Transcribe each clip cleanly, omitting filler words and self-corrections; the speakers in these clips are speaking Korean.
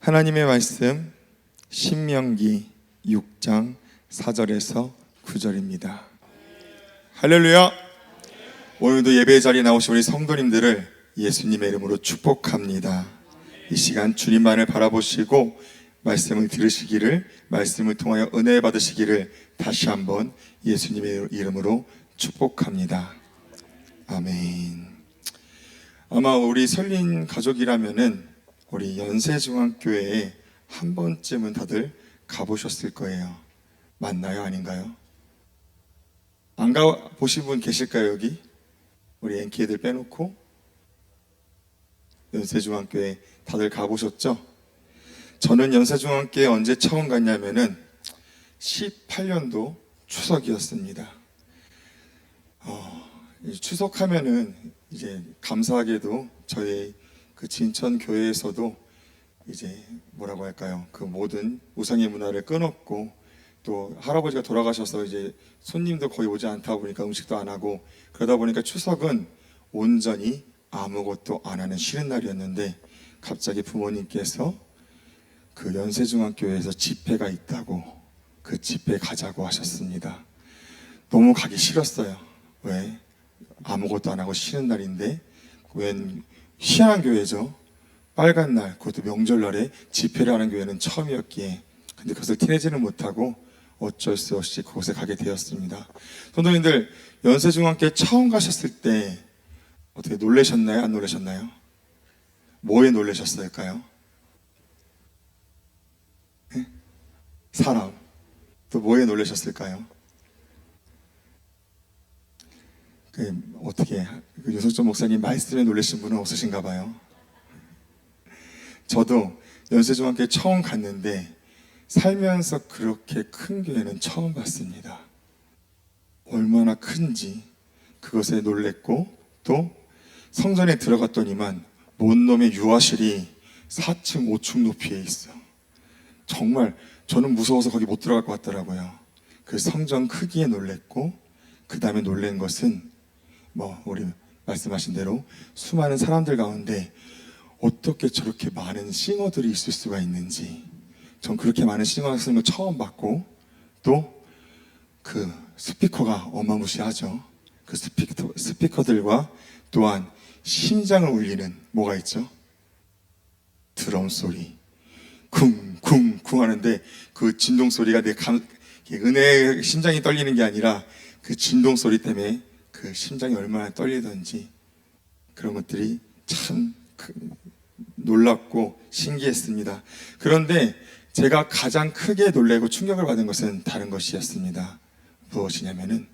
하나님의 말씀 신명기 6장 4절에서 9절입니다. 할렐루야! 오늘도 예배 자리에 나오신 우리 성도님들을 예수님의 이름으로 축복합니다. 이 시간 주님만을 바라보시고 말씀을 들으시기를, 말씀을 통하여 은혜 받으시기를 다시 한번 예수님의 이름으로 축복합니다. 아멘. 아마 우리 설린 가족이라면은 우리 연세중앙교회에 한 번쯤은 다들 가보셨을 거예요. 맞나요? 아닌가요? 안 가보신 분 계실까요? 여기? 우리 엔키 애들 빼놓고 연세중앙교회 다들 가보셨죠? 저는 연세중앙교회 언제 처음 갔냐면은 18년도 추석이었습니다. 추석하면은 이제 감사하게도 저희 그 진천교회에서도 이제 뭐라고 할까요? 그 모든 우상의 문화를 끊었고, 또 할아버지가 돌아가셔서 이제 손님도 거의 오지 않다 보니까 음식도 안 하고, 그러다 보니까 추석은 온전히 아무것도 안 하는 쉬는 날이었는데, 갑자기 부모님께서 그 연세중앙교회에서 집회가 있다고, 그 집회 가자고 하셨습니다. 너무 가기 싫었어요. 왜? 아무것도 안 하고 쉬는 날인데, 웬 희한한 교회죠. 빨간 날, 그것도 명절날에 집회를 하는 교회는 처음이었기에, 근데 그것을 티내지는 못하고 어쩔 수 없이 그곳에 가게 되었습니다. 성도님들, 연세중앙교회 처음 가셨을 때 어떻게 놀라셨나요? 안 놀라셨나요? 뭐에 놀라셨을까요? 네? 사람. 또 뭐에 놀라셨을까요? 어떻게 유석준 목사님 말씀에 놀라신 분은 없으신가 봐요. 저도 연세중앙교회 처음 갔는데 살면서 그렇게 큰 교회는 처음 봤습니다. 얼마나 큰지 그것에 놀랬고, 또 성전에 들어갔더니만 뭔 놈의 유아실이 4층 5층 높이에 있어. 정말 저는 무서워서 거기 못 들어갈 것 같더라고요. 그 성전 크기에 놀랬고, 그 다음에 놀란 것은 우리 말씀하신 대로 수많은 사람들 가운데 어떻게 저렇게 많은 싱어들이 있을 수가 있는지, 전 그렇게 많은 싱어가 쓰는 걸 처음 봤고, 또 그 스피커가 어마무시하죠. 그 스피커들과 또한 심장을 울리는 뭐가 있죠? 드럼 소리, 쿵쿵쿵 하는데 그 진동 소리가 은혜의 심장이 떨리는 게 아니라 그 진동 소리 때문에 그 심장이 얼마나 떨리던지, 그런 것들이 참 놀랍고 신기했습니다. 그런데 제가 가장 크게 놀라고 충격을 받은 것은 다른 것이었습니다. 무엇이냐면은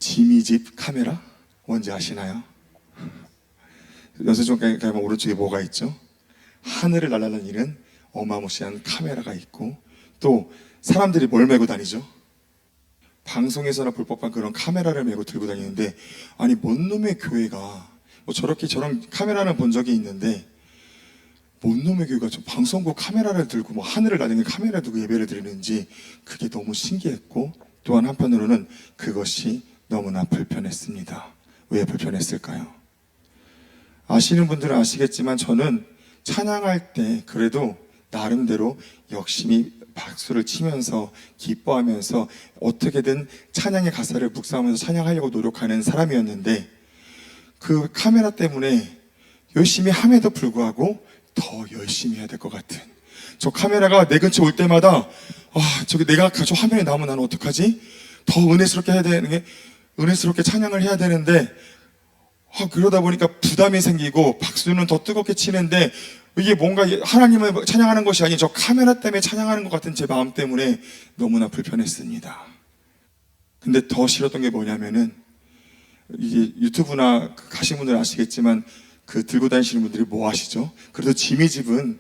지미집 카메라? 뭔지 아시나요? 연세중앙교회 가면 오른쪽에 뭐가 있죠? 하늘을 날아다니는 어마무시한 카메라가 있고, 또 사람들이 뭘 메고 다니죠? 방송에서나 볼 법한 그런 카메라를 메고 들고 다니는데, 아니 뭔 놈의 교회가 저렇게 저런 카메라는 본 적이 있는데, 뭔 놈의 교회가 저 방송국 카메라를 들고 하늘을 나르는 카메라 두고 예배를 드리는지 그게 너무 신기했고, 또한 한편으로는 그것이 너무나 불편했습니다. 왜 불편했을까요? 아시는 분들은 아시겠지만 저는 찬양할 때 그래도 나름대로 열심히 박수를 치면서 기뻐하면서 어떻게든 찬양의 가사를 묵상하면서 찬양하려고 노력하는 사람이었는데, 그 카메라 때문에 열심히 함에도 불구하고 더 열심히 해야 될 것 같은, 저 카메라가 내 근처 올 때마다 저기 내가 저 화면에 나오면 나는 어떡하지? 더 은혜스럽게 해야 되는 게, 은혜스럽게 찬양을 해야 되는데 그러다 보니까 부담이 생기고 박수는 더 뜨겁게 치는데, 이게 뭔가 하나님을 찬양하는 것이 아닌 저 카메라 때문에 찬양하는 것 같은 제 마음 때문에 너무나 불편했습니다. 근데 더 싫었던 게 뭐냐면은, 이게 유튜브나 가신 분들은 아시겠지만 그 들고 다니시는 분들이 뭐 하시죠? 그래도 지미집은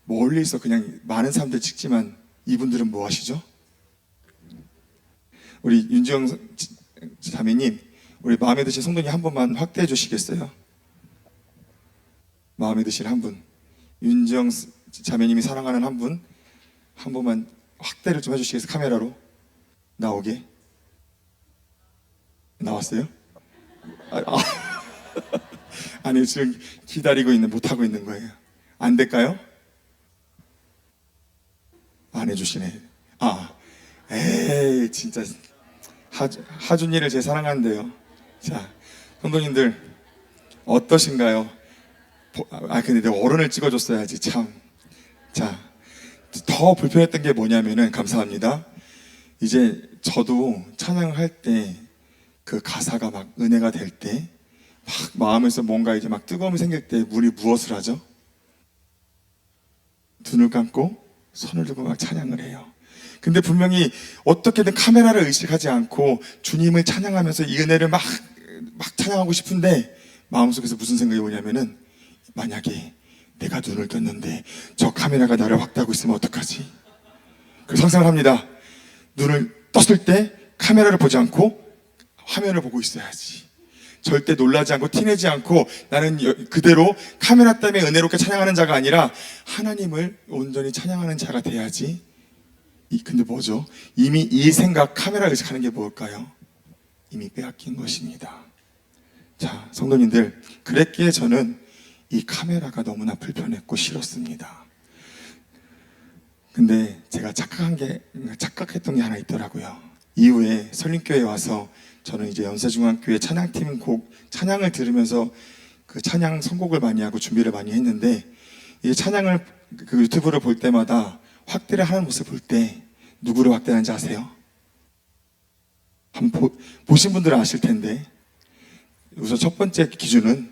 멀리서 그냥 많은 사람들 찍지만 이분들은 뭐 하시죠? 우리 윤지영 자매님, 우리 마음에 드신 성도님 한 번만 확대해 주시겠어요? 마음에 드신 한 분, 윤지영 자매님이 사랑하는 한 분, 한 번만 확대를 좀 해주시겠어요? 카메라로 나오게. 나왔어요? 아니 지금 기다리고 있는, 못하고 있는 거예요. 안 될까요? 안 해주시네. 에이, 진짜. 하준이를 제 사랑하는데요. 자, 성도님들, 어떠신가요? 근데 내가 어른을 찍어줬어야지, 참. 자, 더 불편했던 게 뭐냐면은, 감사합니다. 이제 저도 찬양을 할 때, 그 가사가 막 은혜가 될 때, 막 마음에서 뭔가 이제 막 뜨거움이 생길 때, 우리 무엇을 하죠? 눈을 감고, 손을 들고 막 찬양을 해요. 근데 분명히 어떻게든 카메라를 의식하지 않고 주님을 찬양하면서 이 은혜를 막 찬양하고 싶은데 마음속에서 무슨 생각이 오냐면은 만약에 내가 눈을 떴는데 저 카메라가 나를 확대하고 있으면 어떡하지? 그 상상을 합니다. 눈을 떴을 때 카메라를 보지 않고 화면을 보고 있어야지. 절대 놀라지 않고 티내지 않고 나는 그대로 카메라 때문에 은혜롭게 찬양하는 자가 아니라 하나님을 온전히 찬양하는 자가 돼야지. 근데 뭐죠? 이미 이 생각, 카메라 의식하는 게 뭘까요? 이미 빼앗긴 것입니다. 자, 성도님들, 그랬기에 저는 이 카메라가 너무나 불편했고 싫었습니다. 근데 제가 착각했던 게 하나 있더라고요. 이후에 설림교회에 와서 저는 이제 연세중앙교회 찬양팀 찬양을 들으면서 그 찬양 선곡을 많이 하고 준비를 많이 했는데, 이 찬양을 그 유튜브를 볼 때마다 확대를 하는 모습을 볼 때 누구를 확대하는지 아세요? 한번 보신 분들은 아실 텐데, 우선 첫 번째 기준은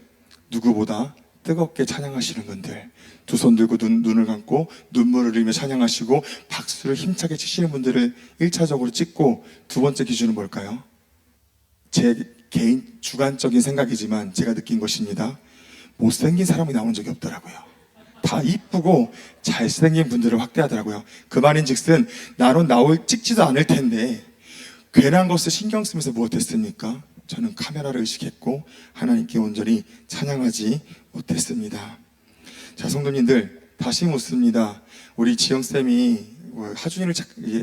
누구보다 뜨겁게 찬양하시는 분들, 두 손 들고 눈을 감고 눈물을 흘리며 찬양하시고 박수를 힘차게 치시는 분들을 1차적으로 찍고, 두 번째 기준은 뭘까요? 제 개인 주관적인 생각이지만 제가 느낀 것입니다. 못생긴 사람이 나온 적이 없더라고요. 다 이쁘고 잘생긴 분들을 확대하더라고요. 그 말인즉슨 나로 찍지도 않을 텐데 괜한 것을 신경 쓰면서 무엇했습니까? 저는 카메라를 의식했고 하나님께 온전히 찬양하지 못했습니다. 자, 성도님들, 다시 묻습니다. 우리 지영쌤이 하준이를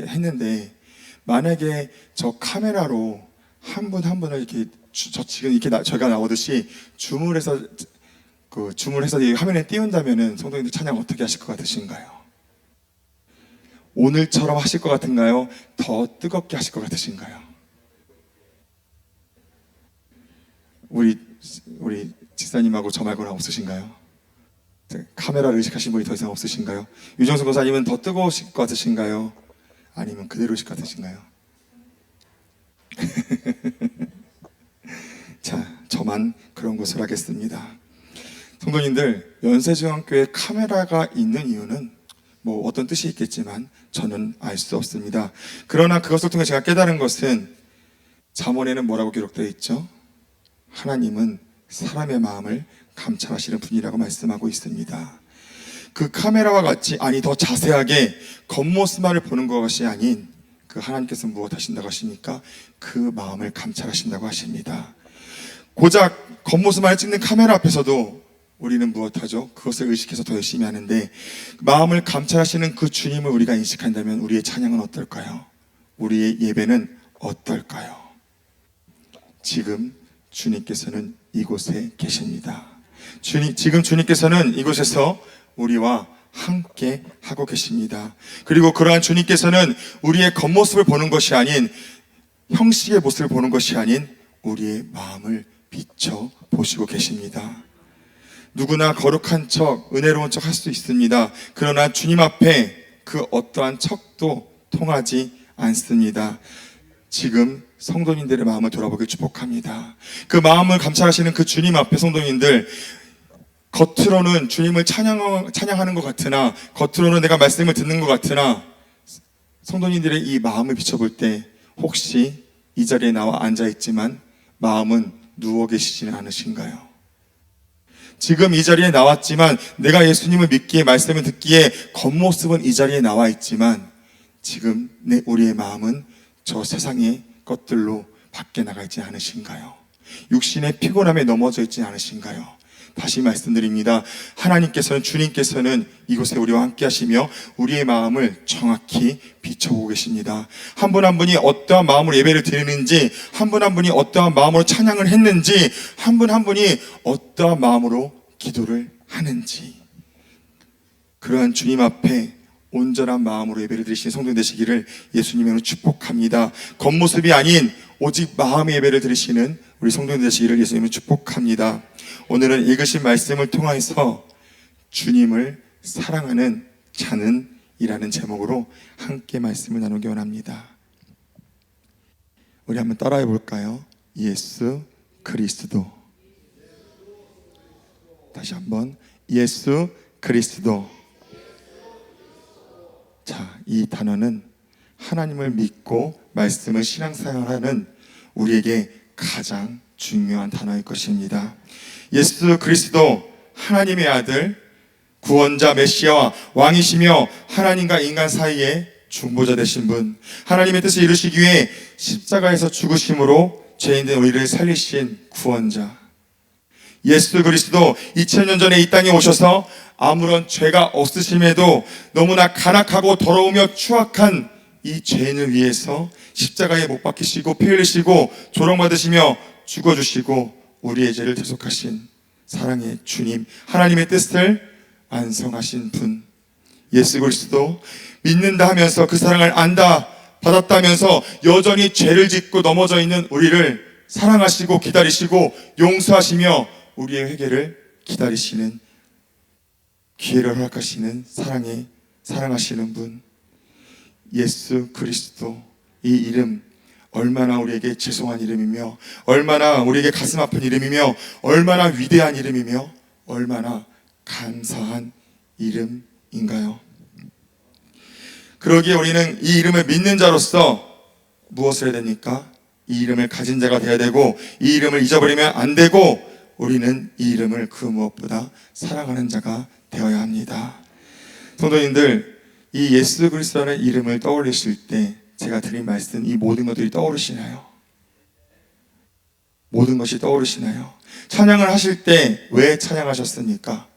했는데 만약에 저 카메라로 한 분 한 분을 이렇게 지금 이렇게 저희가 나오듯이 줌을 해서 이 화면에 띄운다면은 성도님들 찬양 어떻게 하실 것 같으신가요? 오늘처럼 하실 것 같은가요? 더 뜨겁게 하실 것 같으신가요? 우리 집사님하고 저 말고는 없으신가요? 카메라를 의식하신 분이 더 이상 없으신가요? 유정수 권사님은 더 뜨거우실 것 같으신가요? 아니면 그대로실 것 같으신가요? 자, 저만 그런 것을 하겠습니다. 성도님들, 연세중앙교회 카메라가 있는 이유는 뭐 어떤 뜻이 있겠지만 저는 알 수 없습니다. 그러나 그것을 통해 제가 깨달은 것은 잠언에는 뭐라고 기록되어 있죠? 하나님은 사람의 마음을 감찰하시는 분이라고 말씀하고 있습니다. 그 카메라와 같이, 더 자세하게 겉모습만을 보는 것이 아닌 그 하나님께서 무엇 하신다고 하십니까? 그 마음을 감찰하신다고 하십니다. 고작 겉모습만을 찍는 카메라 앞에서도 우리는 무엇하죠? 그것을 의식해서 더 열심히 하는데, 마음을 감찰하시는 그 주님을 우리가 인식한다면 우리의 찬양은 어떨까요? 우리의 예배는 어떨까요? 지금 주님께서는 이곳에 계십니다. 지금 주님께서는 이곳에서 우리와 함께 하고 계십니다. 그리고 그러한 주님께서는 우리의 겉모습을 보는 것이 아닌, 형식의 모습을 보는 것이 아닌 우리의 마음을 비춰 보시고 계십니다. 누구나 거룩한 척, 은혜로운 척 할 수 있습니다. 그러나 주님 앞에 그 어떠한 척도 통하지 않습니다. 지금 성도님들의 마음을 돌아보길 축복합니다. 그 마음을 감찰하시는 그 주님 앞에 성도님들, 겉으로는 주님을 찬양하는 것 같으나, 겉으로는 내가 말씀을 듣는 것 같으나, 성도님들의 이 마음을 비춰볼 때 혹시 이 자리에 나와 앉아있지만 마음은 누워 계시지는 않으신가요? 지금 이 자리에 나왔지만 내가 예수님을 믿기에, 말씀을 듣기에 겉모습은 이 자리에 나와 있지만 지금 우리의 마음은 저 세상의 것들로 밖에 나가 있지 않으신가요? 육신의 피곤함에 넘어져 있지 않으신가요? 다시 말씀드립니다. 하나님께서는, 주님께서는 이곳에 우리와 함께 하시며 우리의 마음을 정확히 비춰보고 계십니다. 한 분 한 분이 어떠한 마음으로 예배를 드리는지, 한 분 한 분이 어떠한 마음으로 찬양을 했는지, 한 분 한 분이 어떠한 마음으로 기도를 하는지, 그러한 주님 앞에 온전한 마음으로 예배를 드리시는 성도님 되시기를 예수님으로 축복합니다. 겉모습이 아닌 오직 마음의 예배를 드리시는 우리 성도님 되시기를 예수님으로 축복합니다. 오늘은 읽으신 말씀을 통해서 주님을 사랑하는 자는 이라는 제목으로 함께 말씀을 나누기 원합니다. 우리 한번 따라해 볼까요? 예수 그리스도. 다시 한번 예수 그리스도. 자, 이 단어는 하나님을 믿고 말씀을 신앙생활하는 우리에게 가장 중요한 단어일 것입니다. 예수 그리스도 하나님의 아들, 구원자 메시아와 왕이시며 하나님과 인간 사이에 중보자 되신 분, 하나님의 뜻을 이루시기 위해 십자가에서 죽으심으로 죄인된 우리를 살리신 구원자 예수 그리스도 2000년 전에 이 땅에 오셔서 아무런 죄가 없으심에도 너무나 간악하고 더러우며 추악한 이 죄인을 위해서 십자가에 못 박히시고 피 흘리시고 조롱받으시며 죽어주시고 우리의 죄를 대속하신 사랑의 주님, 하나님의 뜻을 완성하신 분 예수 그리스도 믿는다 하면서 그 사랑을 안다 받았다면서 여전히 죄를 짓고 넘어져 있는 우리를 사랑하시고 기다리시고 용서하시며 우리의 회개를 기다리시는 기회를 허락하시는 사랑하시는 분 예수 그리스도. 이 이름 얼마나 우리에게 죄송한 이름이며 얼마나 우리에게 가슴 아픈 이름이며 얼마나 위대한 이름이며 얼마나 감사한 이름인가요? 그러기에 우리는 이 이름을 믿는 자로서 무엇을 해야 됩니까? 이 이름을 가진 자가 되어야 되고 이 이름을 잊어버리면 안 되고 우리는 이 이름을 그 무엇보다 사랑하는 자가 되어야 합니다. 성도님들, 이 예수 그리스도라는 이름을 떠올리실 때 제가 드린 말씀 이 모든 것들이 떠오르시나요? 모든 것이 떠오르시나요? 찬양을 하실 때 왜 찬양하셨습니까?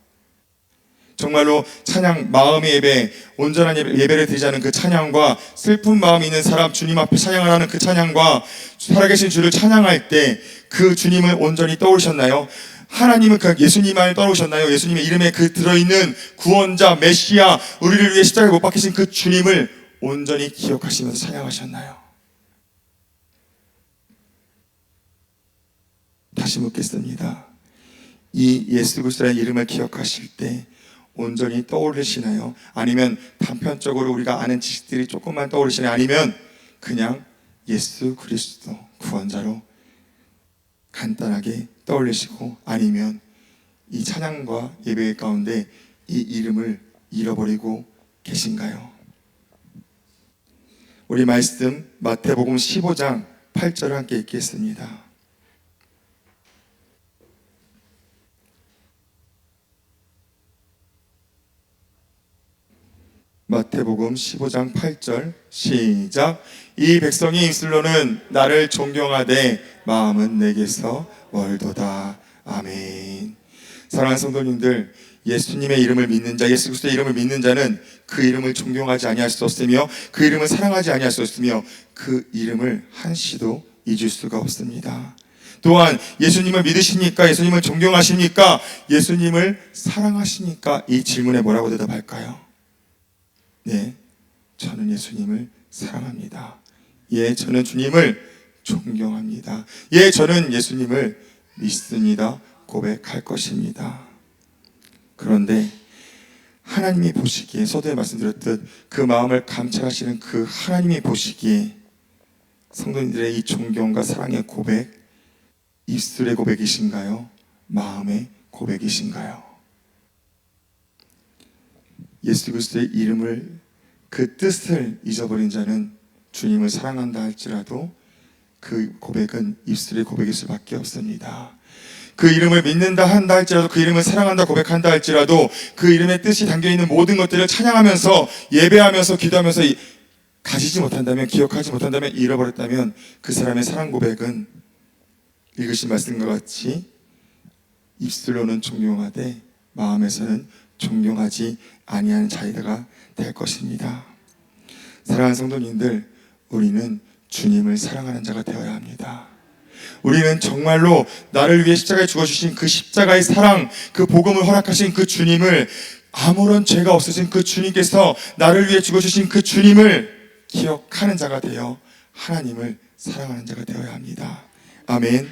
정말로 찬양, 마음의 예배, 온전한 예배를 드리자는 그 찬양과 슬픈 마음이 있는 사람 주님 앞에 찬양을 하는 그 찬양과 살아계신 주를 찬양할 때 그 주님을 온전히 떠오르셨나요? 하나님은 그 예수님을 떠오르셨나요? 예수님의 이름에 그 들어있는 구원자, 메시아, 우리를 위해 십자가에 못 박히신 그 주님을 온전히 기억하시면서 찬양하셨나요? 다시 묻겠습니다. 이 예수 그리스도의 이름을 기억하실 때 온전히 떠오르시나요? 아니면 단편적으로 우리가 아는 지식들이 조금만 떠오르시나요? 아니면 그냥 예수 그리스도 구원자로 간단하게 떠올리시고 아니면 이 찬양과 예배 가운데 이 이름을 잃어버리고 계신가요? 우리 말씀 마태복음 15장 8절을 함께 읽겠습니다. 마태복음 15장 8절 시작. 이 백성이 입술로는 나를 존경하되 마음은 내게서 멀도다. 아멘. 사랑하는 성도님들, 예수님의 이름을 믿는 자, 예수 그리스도의 이름을 믿는 자는 그 이름을 존경하지 아니할 수 없으며 그 이름을 사랑하지 아니할 수 없으며 그 이름을 한시도 잊을 수가 없습니다. 또한 예수님을 믿으시니까, 예수님을 존경하시니까, 예수님을 사랑하시니까 이 질문에 뭐라고 대답할까요? 네, 저는 예수님을 사랑합니다. 예, 저는 주님을 존경합니다. 예, 저는 예수님을 믿습니다. 고백할 것입니다. 그런데 하나님이 보시기에, 서두에 말씀드렸듯 그 마음을 감찰하시는 그 하나님이 보시기에 성도님들의 이 존경과 사랑의 고백, 입술의 고백이신가요? 마음의 고백이신가요? 예수 그리스도의 이름을, 그 뜻을 잊어버린 자는 주님을 사랑한다 할지라도 그 고백은 입술의 고백일 수밖에 없습니다. 그 이름을 믿는다 한다 할지라도, 그 이름을 사랑한다 고백한다 할지라도 그 이름의 뜻이 담겨있는 모든 것들을 찬양하면서 예배하면서 기도하면서 가지지 못한다면, 기억하지 못한다면, 잃어버렸다면 그 사람의 사랑 고백은 읽으신 말씀과 같이 입술로는 존경하되 마음에서는 존경하지 아니하는 자이가 될 것입니다. 사랑하는 성도님들, 우리는 주님을 사랑하는 자가 되어야 합니다. 우리는 정말로 나를 위해 십자가에 죽어주신 그 십자가의 사랑, 그 복음을 허락하신 그 주님을 아무런 죄가 없으신 그 주님께서 나를 위해 죽어주신 그 주님을 기억하는 자가 되어 하나님을 사랑하는 자가 되어야 합니다. 아멘.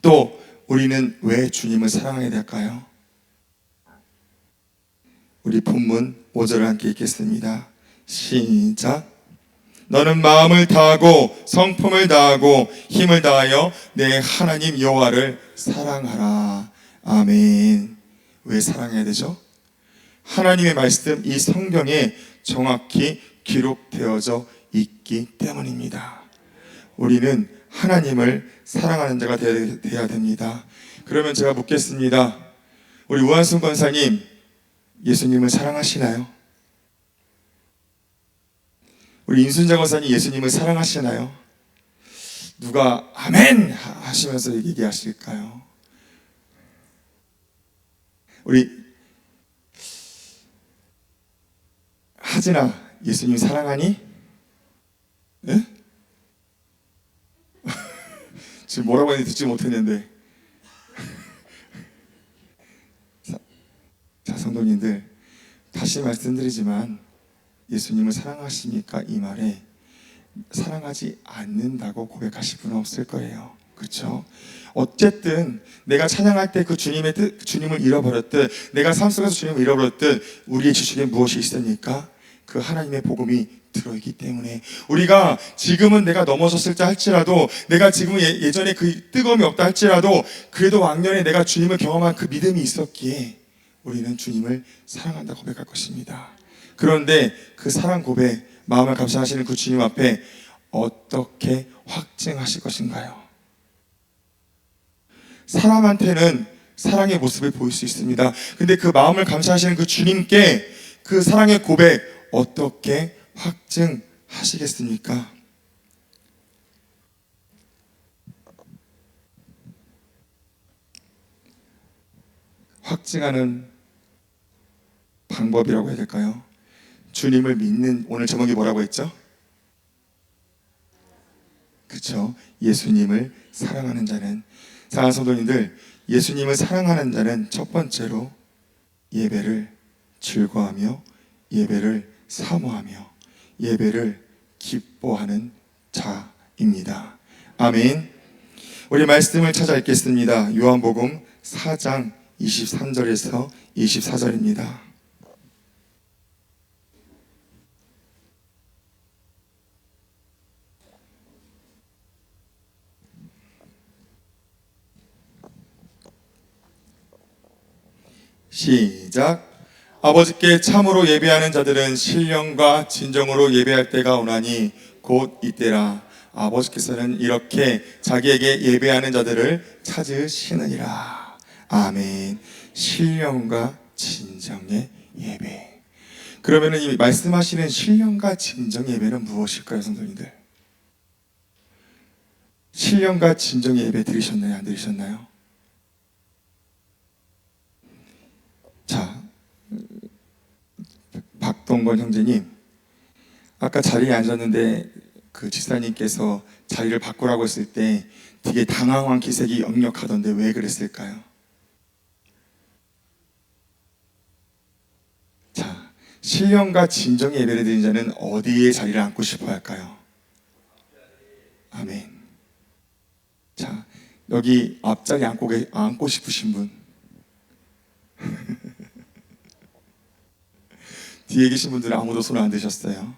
또 우리는 왜 주님을 사랑해야 될까요? 우리 본문 5절을 함께 읽겠습니다. 시작. 너는 마음을 다하고 성품을 다하고 힘을 다하여 내 하나님 여호와를 사랑하라. 아멘. 왜 사랑해야 되죠? 하나님의 말씀, 이 성경에 정확히 기록되어져 있기 때문입니다. 우리는 하나님을 사랑하는 자가 되어야 됩니다. 그러면 제가 묻겠습니다. 우리 우한순 권사님, 예수님을 사랑하시나요? 우리 인순자 권사님, 예수님을 사랑하시나요? 누가 아멘 하시면서 얘기하실까요? 우리 하진아, 예수님 사랑하니? 네? 지금 뭐라고 했는지 듣지 못했는데. 자, 성도님들, 다시 말씀드리지만 예수님을 사랑하십니까? 이 말에 사랑하지 않는다고 고백하실 분은 없을 거예요. 그렇죠? 어쨌든 내가 찬양할 때 그 주님의 뜻, 주님을 잃어버렸듯, 내가 삶 속에서 주님을 잃어버렸듯 우리의 지식에 무엇이 있습니까? 그 하나님의 복음이 들어있기 때문에 우리가 지금은 내가 넘어졌을지 할지라도, 내가 지금 예전에 그 뜨거움이 없다 할지라도, 그래도 왕년에 내가 주님을 경험한 그 믿음이 있었기에 우리는 주님을 사랑한다 고백할 것입니다. 그런데 그 사랑 고백, 마음을 감사하시는 그 주님 앞에 어떻게 확증하실 것인가요? 사람한테는 사랑의 모습을 보일 수 있습니다. 근데 그 마음을 감사하시는 그 주님께 그 사랑의 고백 어떻게 확증하시겠습니까? 확증하는 방법이라고 해야 될까요? 주님을 믿는, 오늘 제목이 뭐라고 했죠? 그렇죠? 예수님을 사랑하는 자는, 사랑하는 성도님들, 예수님을 사랑하는 자는 첫 번째로 예배를 즐거워하며 예배를 사모하며 예배를 기뻐하는 자입니다. 아멘. 우리 말씀을 찾아 읽겠습니다. 요한복음 4장 23절에서 24절입니다. 시작. 아버지께 참으로 예배하는 자들은 신령과 진정으로 예배할 때가 오나니 곧 이때라. 아버지께서는 이렇게 자기에게 예배하는 자들을 찾으시느니라. 아멘. 신령과 진정의 예배. 그러면은 이 말씀하시는 신령과 진정의 예배는 무엇일까요, 성도님들? 신령과 진정의 예배 들으셨나요? 안 들으셨나요? 자, 박동건 형제님, 아까 자리에 앉았는데 그 집사님께서 자리를 바꾸라고 했을 때 되게 당황한 기색이 역력하던데 왜 그랬을까요? 자, 신령과 진정의 예배를 드리는 자는 어디에 자리를 앉고 싶어 할까요? 아멘. 자, 여기 앞자리 앉고 싶으신 분, 뒤에 계신 분들은 아무도 손을 안 드셨어요.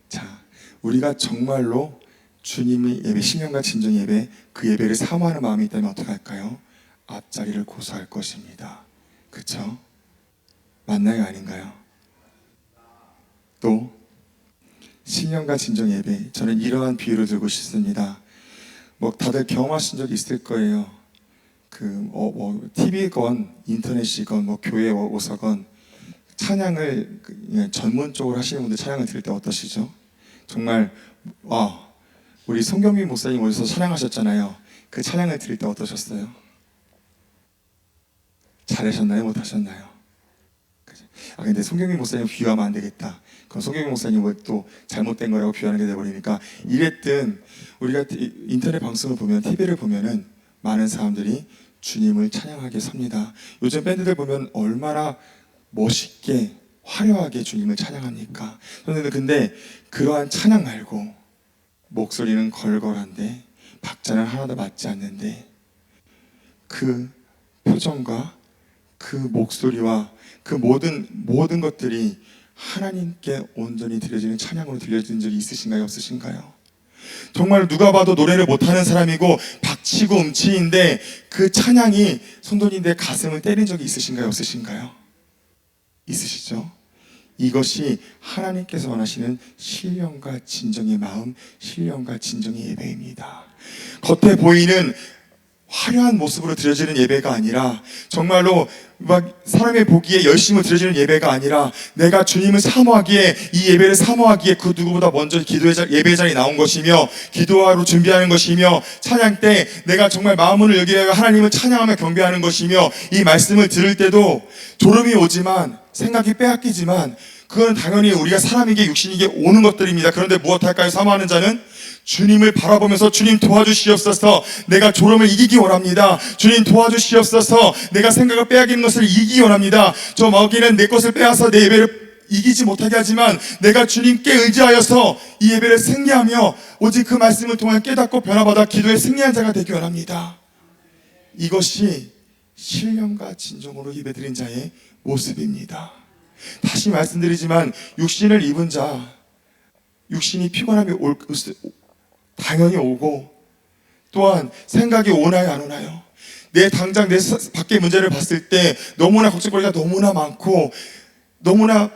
자, 우리가 정말로 주님의 예배, 신령과 진정 예배, 그 예배를 사모하는 마음이 있다면 어떻게 할까요? 앞자리를 고수할 것입니다. 그렇죠? 맞나요? 아닌가요? 또 신령과 진정 예배, 저는 이러한 비유를 들고 싶습니다. 뭐 다들 경험하신 적이 있을 거예요. TV건 인터넷이건 뭐 교회 오서건 찬양을 그냥 전문적으로 하시는 분들 찬양을 들을 때 어떠시죠? 정말 우리 송경민 목사님 오셔서 찬양하셨잖아요. 그 찬양을 들을 때 어떠셨어요? 잘하셨나요? 못하셨나요? 근데 송경민 목사님 비유하면 안 되겠다. 그럼 송경민 목사님은 또 잘못된 거라고 비유하는 게 돼버리니까, 이랬든 우리가 인터넷 방송을 보면, TV를 보면은 많은 사람들이 주님을 찬양하게 섭니다. 요즘 밴드들 보면 얼마나 멋있게 화려하게 주님을 찬양합니까? 근데 그러한 찬양 말고 목소리는 걸걸한데 박자는 하나도 맞지 않는데 그 표정과 그 목소리와 그 모든 것들이 하나님께 온전히 드려지는 찬양으로 들려지는 적이 있으신가요? 없으신가요? 정말 누가 봐도 노래를 못하는 사람이고 박치고 음치인데 그 찬양이 성도님들의 가슴을 때린 적이 있으신가요? 없으신가요? 있으시죠? 이것이 하나님께서 원하시는 신령과 진정의 마음, 신령과 진정의 예배입니다. 겉에 보이는 화려한 모습으로 드려지는 예배가 아니라 정말로 막 사람의 보기에 열심히 드려지는 예배가 아니라 내가 주님을 사모하기에 이 예배를 사모하기에 그 누구보다 먼저 예배 자리에 나온 것이며 기도하러 준비하는 것이며 찬양 때 내가 정말 마음을 여기에 하나님을 찬양하며 경배하는 것이며 이 말씀을 들을 때도 졸음이 오지만 생각이 빼앗기지만 그건 당연히 우리가 사람에게 육신에게 오는 것들입니다. 그런데 무엇할까요? 사모하는 자는 주님을 바라보면서 주님 도와주시옵소서, 내가 졸음을 이기기 원합니다. 주님 도와주시옵소서, 내가 생각을 빼앗기는 것을 이기기 원합니다. 저 마귀는 내 것을 빼앗아 내 예배를 이기지 못하게 하지만 내가 주님께 의지하여서 이 예배를 승리하며 오직 그 말씀을 통해 깨닫고 변화받아 기도에 승리한 자가 되기 원합니다. 이것이 신령과 진정으로 예배드린 자의 모습입니다. 다시 말씀드리지만 육신을 입은 자, 육신이 피곤함이 당연히 오고 또한 생각이 오나요 안 오나요? 당장 내 밖의 문제를 봤을 때 너무나 걱정거리가 너무나 많고 너무나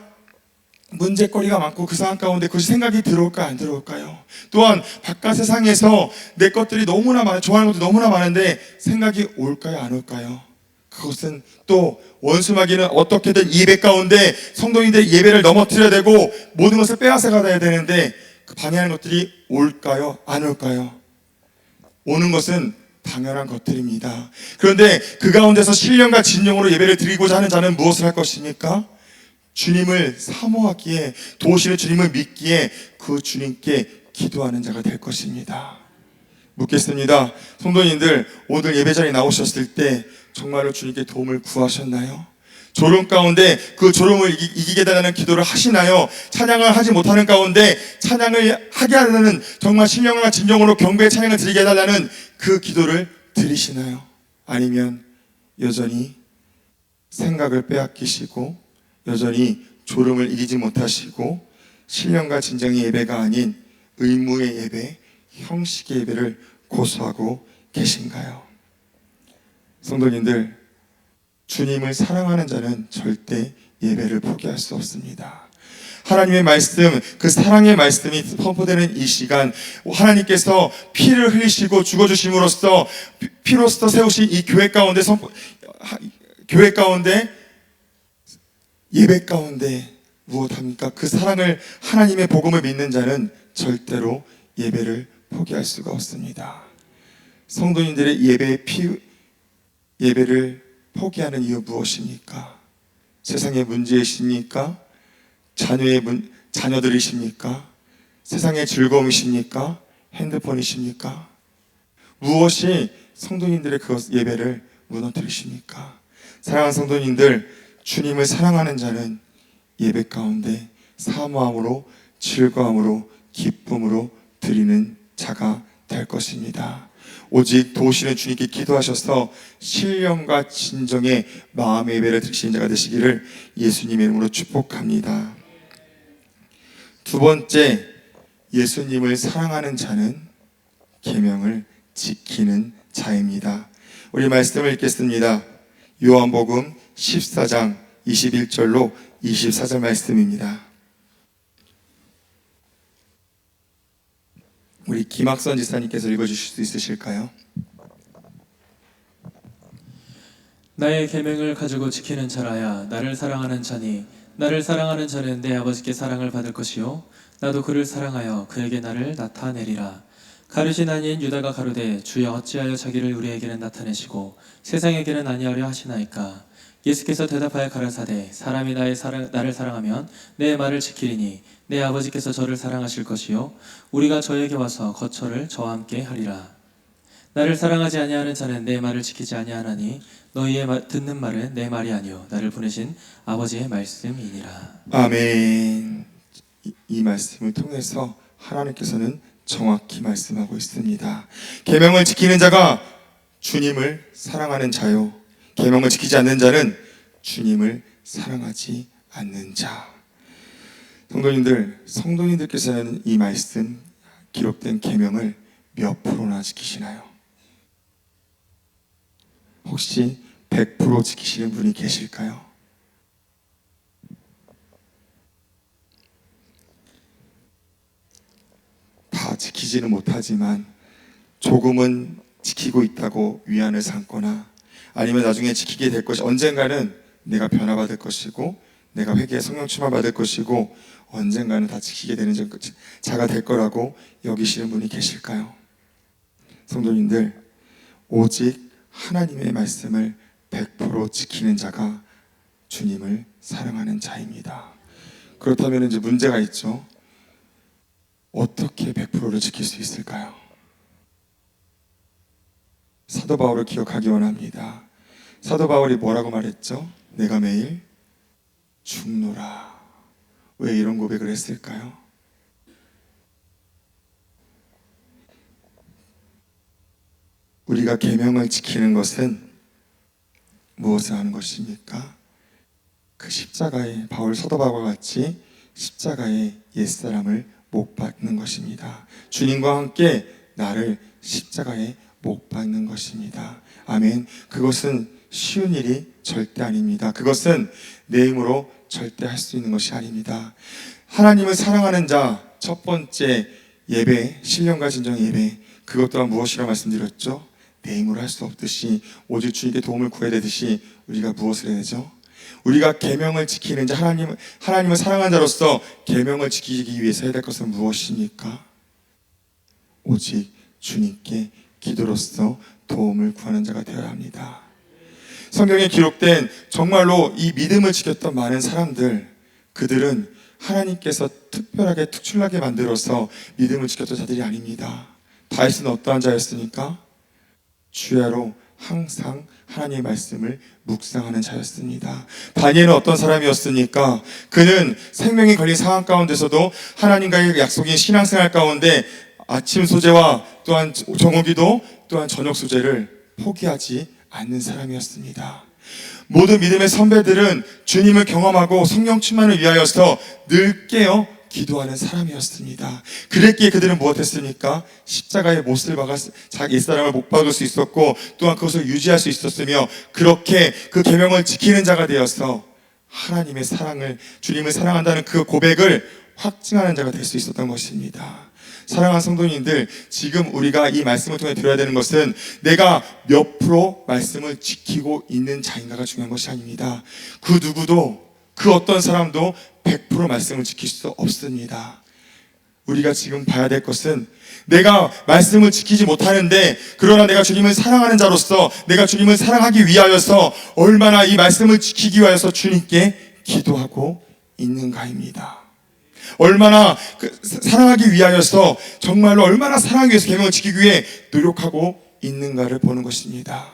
문제거리가 많고 그 상황 가운데 그것이 생각이 들어올까요 안 들어올까요? 또한 바깥 세상에서 내 것들이 너무나 많아요. 좋아하는 것도 너무나 많은데 생각이 올까요 안 올까요? 그것은 또 원수마귀는 어떻게든 예배 가운데 성도인들의 예배를 넘어뜨려야 되고 모든 것을 빼앗아 가야 되는데 그 방해하는 것들이 올까요? 안 올까요? 오는 것은 당연한 것들입니다. 그런데 그 가운데서 신령과 진정으로 예배를 드리고자 하는 자는 무엇을 할 것입니까? 주님을 사모하기에 도우시는 주님을 믿기에 그 주님께 기도하는 자가 될 것입니다. 묻겠습니다. 성도님들 오늘 예배자리에 나오셨을 때 정말로 주님께 도움을 구하셨나요? 졸음 가운데 그 졸음을 이기게 달라는 기도를 하시나요? 찬양을 하지 못하는 가운데 찬양을 하게 하려는 정말 신령과 진정으로 경배의 찬양을 드리게 해달라는 그 기도를 드리시나요? 아니면 여전히 생각을 빼앗기시고 여전히 졸음을 이기지 못하시고 신령과 진정의 예배가 아닌 의무의 예배, 형식의 예배를 고수하고 계신가요? 성도님들, 주님을 사랑하는 자는 절대 예배를 포기할 수 없습니다. 하나님의 말씀, 그 사랑의 말씀이 선포되는 이 시간, 하나님께서 피를 흘리시고 죽어주심으로써 피로써 세우신 이 교회 가운데 예배 가운데 무엇합니까? 그 사랑을, 하나님의 복음을 믿는 자는 절대로 예배를 포기할 수가 없습니다. 성도님들의 예배를 포기하는 이유 무엇입니까? 세상의 문제이십니까? 자녀들이십니까? 세상의 즐거움이십니까? 핸드폰이십니까? 무엇이 성도님들의 그 예배를 무너뜨리십니까? 사랑하는 성도님들, 주님을 사랑하는 자는 예배 가운데 사모함으로, 즐거움으로, 기쁨으로 드리는 자가 될 것입니다. 오직 도우시는 주님께 기도하셔서 신령과 진정의 마음의 예배를 드리시는 자가 되시기를 예수님의 이름으로 축복합니다. 두 번째, 예수님을 사랑하는 자는 계명을 지키는 자입니다. 우리 말씀을 읽겠습니다. 요한복음 14장 21절로 24절 말씀입니다. 우리 김학선 지사님께서 읽어주실 수 있으실까요? 나의 계명을 가지고 지키는 자라야 나를 사랑하는 자니 나를 사랑하는 자는 내 아버지께 사랑을 받을 것이요 나도 그를 사랑하여 그에게 나를 나타내리라. 가룟 아닌 유다가 가로되 주여 어찌하여 자기를 우리에게는 나타내시고 세상에게는 아니하려 하시나이까. 예수께서 대답하여 가라사대 사람이 나를 사랑하면 내 말을 지키리니 내 아버지께서 저를 사랑하실 것이요 우리가 저에게 와서 거처를 저와 함께 하리라. 나를 사랑하지 아니하는 자는 내 말을 지키지 아니하나니 너희의 듣는 말은 내 말이 아니요 나를 보내신 아버지의 말씀이니라. 아멘. 이 말씀을 통해서 하나님께서는 정확히 말씀하고 있습니다. 계명을 지키는 자가 주님을 사랑하는 자요, 계명을 지키지 않는 자는 주님을 사랑하지 않는 자. 성도님들께서는 이 말씀 기록된 계명을 몇 프로나 지키시나요? 혹시 100% 지키시는 분이 계실까요? 다 지키지는 못하지만 조금은 지키고 있다고 위안을 삼거나, 아니면 나중에 지키게 될 것이, 언젠가는 내가 변화받을 것이고 내가 회개의 성령 충만 받을 것이고 언젠가는 다 지키게 되는 자가 될 거라고 여기시는 분이 계실까요? 성도님들, 오직 하나님의 말씀을 100% 지키는 자가 주님을 사랑하는 자입니다. 그렇다면 이제 문제가 있죠. 어떻게 100%를 지킬 수 있을까요? 사도 바울을 기억하기 원합니다. 사도 바울이 뭐라고 말했죠? 내가 매일 죽노라. 왜 이런 고백을 했을까요? 우리가 계명을 지키는 것은 무엇을 하는 것입니까? 그 십자가에, 사도 바울과 같이 십자가에 옛사람을 못 박는 것입니다. 주님과 함께 나를 십자가에 못 박는 것입니다. 아멘. 그것은 쉬운 일이 절대 아닙니다. 그것은 내 힘으로 절대 할 수 있는 것이 아닙니다. 하나님을 사랑하는 자 첫 번째 예배, 신령과 진정 예배, 그것 또한 무엇이라 말씀드렸죠? 내 힘으로 할 수 없듯이 오직 주님께 도움을 구해야 되듯이 우리가 무엇을 해야 되죠? 우리가 계명을 지키는 자, 하나님을 사랑하는 자로서 계명을 지키기 위해서 해야 될 것은 무엇입니까? 오직 주님께 기도로서 도움을 구하는 자가 되어야 합니다. 성경에 기록된 정말로 이 믿음을 지켰던 많은 사람들, 그들은 하나님께서 특별하게 특출나게 만들어서 믿음을 지켰던 자들이 아닙니다. 다윗은 어떠한 자였습니까? 주야로 항상 하나님의 말씀을 묵상하는 자였습니다. 다니엘은 어떤 사람이었습니까? 그는 생명이 걸린 상황 가운데서도 하나님과의 약속인 신앙생활 가운데 아침 소재와 또한 정오기도 또한 저녁 소재를 포기하지 않는 사람이었습니다. 모든 믿음의 선배들은 주님을 경험하고 성령 충만을 위하여서 늘 깨어 기도하는 사람이었습니다. 그랬기에 그들은 무엇했습니까? 십자가에 못을 박아 자기 옛사람을 못 박을 수 있었고 또한 그것을 유지할 수 있었으며, 그렇게 그 계명을 지키는 자가 되어서 하나님의 사랑을, 주님을 사랑한다는 그 고백을 확증하는 자가 될 수 있었던 것입니다. 사랑하는 성도님들, 지금 우리가 이 말씀을 통해 들어야 되는 것은 내가 몇 프로 말씀을 지키고 있는 자인가가 중요한 것이 아닙니다. 그 누구도, 그 어떤 사람도 100% 말씀을 지킬 수 없습니다. 우리가 지금 봐야 될 것은 내가 말씀을 지키지 못하는데, 그러나 내가 주님을 사랑하는 자로서 내가 주님을 사랑하기 위하여서 얼마나 이 말씀을 지키기 위하여서 주님께 기도하고 있는가입니다. 얼마나 사랑하기 위하여서, 정말로 얼마나 사랑하기 위해서 계명을 지키기 위해 노력하고 있는가를 보는 것입니다.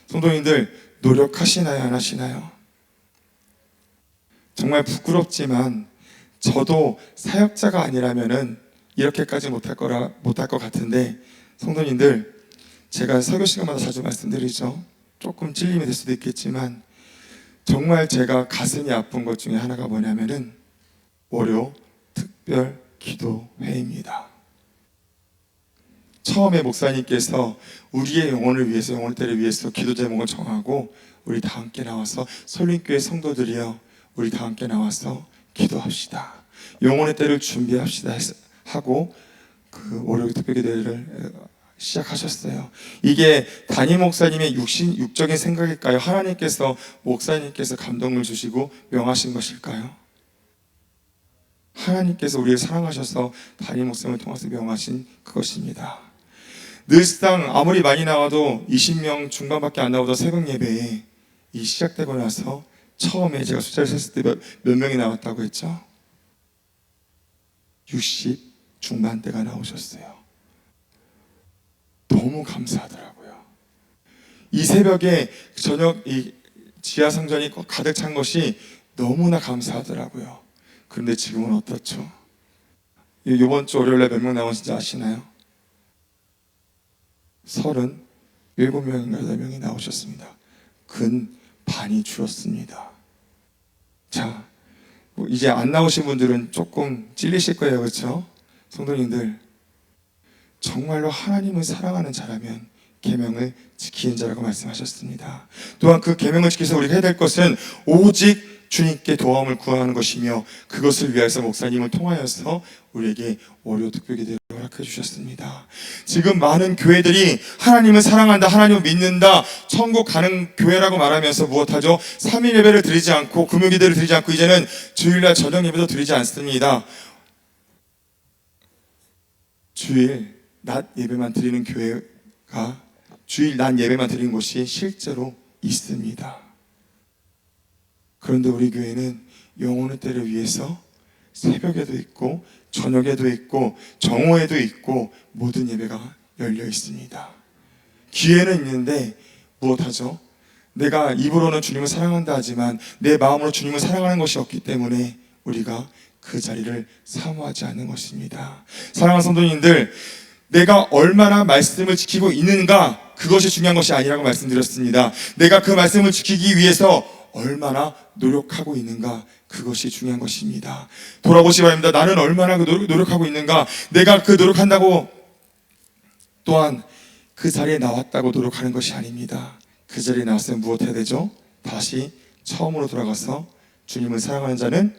성도님들, 노력하시나요? 안 하시나요? 정말 부끄럽지만 저도 사역자가 아니라면은 이렇게까지 못할 것 같은데, 성도님들, 제가 설교 시간마다 자주 말씀드리죠. 조금 찔림이 될 수도 있겠지만 정말 제가 가슴이 아픈 것 중에 하나가 뭐냐면은 월요 특별 기도회입니다. 처음에 목사님께서 우리의 영혼을 위해서, 영혼의 때를 위해서 기도 제목을 정하고 우리 다 함께 나와서, 설림교회 성도들이여 우리 다 함께 나와서 기도합시다, 영혼의 때를 준비합시다 하고 그 월요 특별 기도회를 시작하셨어요. 이게 담임 목사님의 육적인 생각일까요? 하나님께서, 목사님께서 감동을 주시고 명하신 것일까요? 하나님께서 우리를 사랑하셔서 담임 목사님을 통해서 명하신 그것입니다. 늘상 아무리 많이 나와도 20명 중반밖에 안 나오던 새벽 예배에 이 시작되고 나서 처음에 제가 숫자를 셌을 때 몇 명이 나왔다고 했죠? 60 중반대가 나오셨어요. 너무 감사하더라고요. 이 새벽에 저녁 이 지하 성전이 가득 찬 것이 너무나 감사하더라고요. 그런데 지금은 어떻죠? 이번 주 월요일에 몇 명 나오신지 아시나요? 37명인가 8명이 나오셨습니다. 근 반이 줄었습니다. 자, 이제 안 나오신 분들은 조금 찔리실 거예요. 그렇죠? 성도님들, 정말로 하나님을 사랑하는 자라면 계명을 지키는 자라고 말씀하셨습니다. 또한 그 계명을 지켜서 우리가 해야 될 것은 오직 주님께 도움을 구하는 것이며, 그것을 위해서 목사님을 통하여서 우리에게 월요 특별기도를 허락해 주셨습니다. 지금 많은 교회들이 하나님을 사랑한다, 하나님을 믿는다, 천국 가는 교회라고 말하면서 무엇하죠? 3일 예배를 드리지 않고 금요기도를 드리지 않고 이제는 주일날 저녁 예배도 드리지 않습니다. 주일 낮 예배만 드리는 교회가, 주일 낮 예배만 드리는 곳이 실제로 있습니다. 그런데 우리 교회는 영혼의 때를 위해서 새벽에도 있고 저녁에도 있고 정오에도 있고 모든 예배가 열려 있습니다. 기회는 있는데 무엇하죠? 내가 입으로는 주님을 사랑한다 하지만 내 마음으로 주님을 사랑하는 것이 없기 때문에 우리가 그 자리를 사모하지 않는 것입니다. 사랑하는 성도님들, 내가 얼마나 말씀을 지키고 있는가, 그것이 중요한 것이 아니라고 말씀드렸습니다. 내가 그 말씀을 지키기 위해서 얼마나 노력하고 있는가, 그것이 중요한 것입니다. 돌아보시기 바랍니다. 나는 얼마나 노력하고 있는가. 내가 그 노력한다고 또한 그 자리에 나왔다고 노력하는 것이 아닙니다. 그 자리에 나왔으면 무엇 해야 되죠? 다시 처음으로 돌아가서 주님을 사랑하는 자는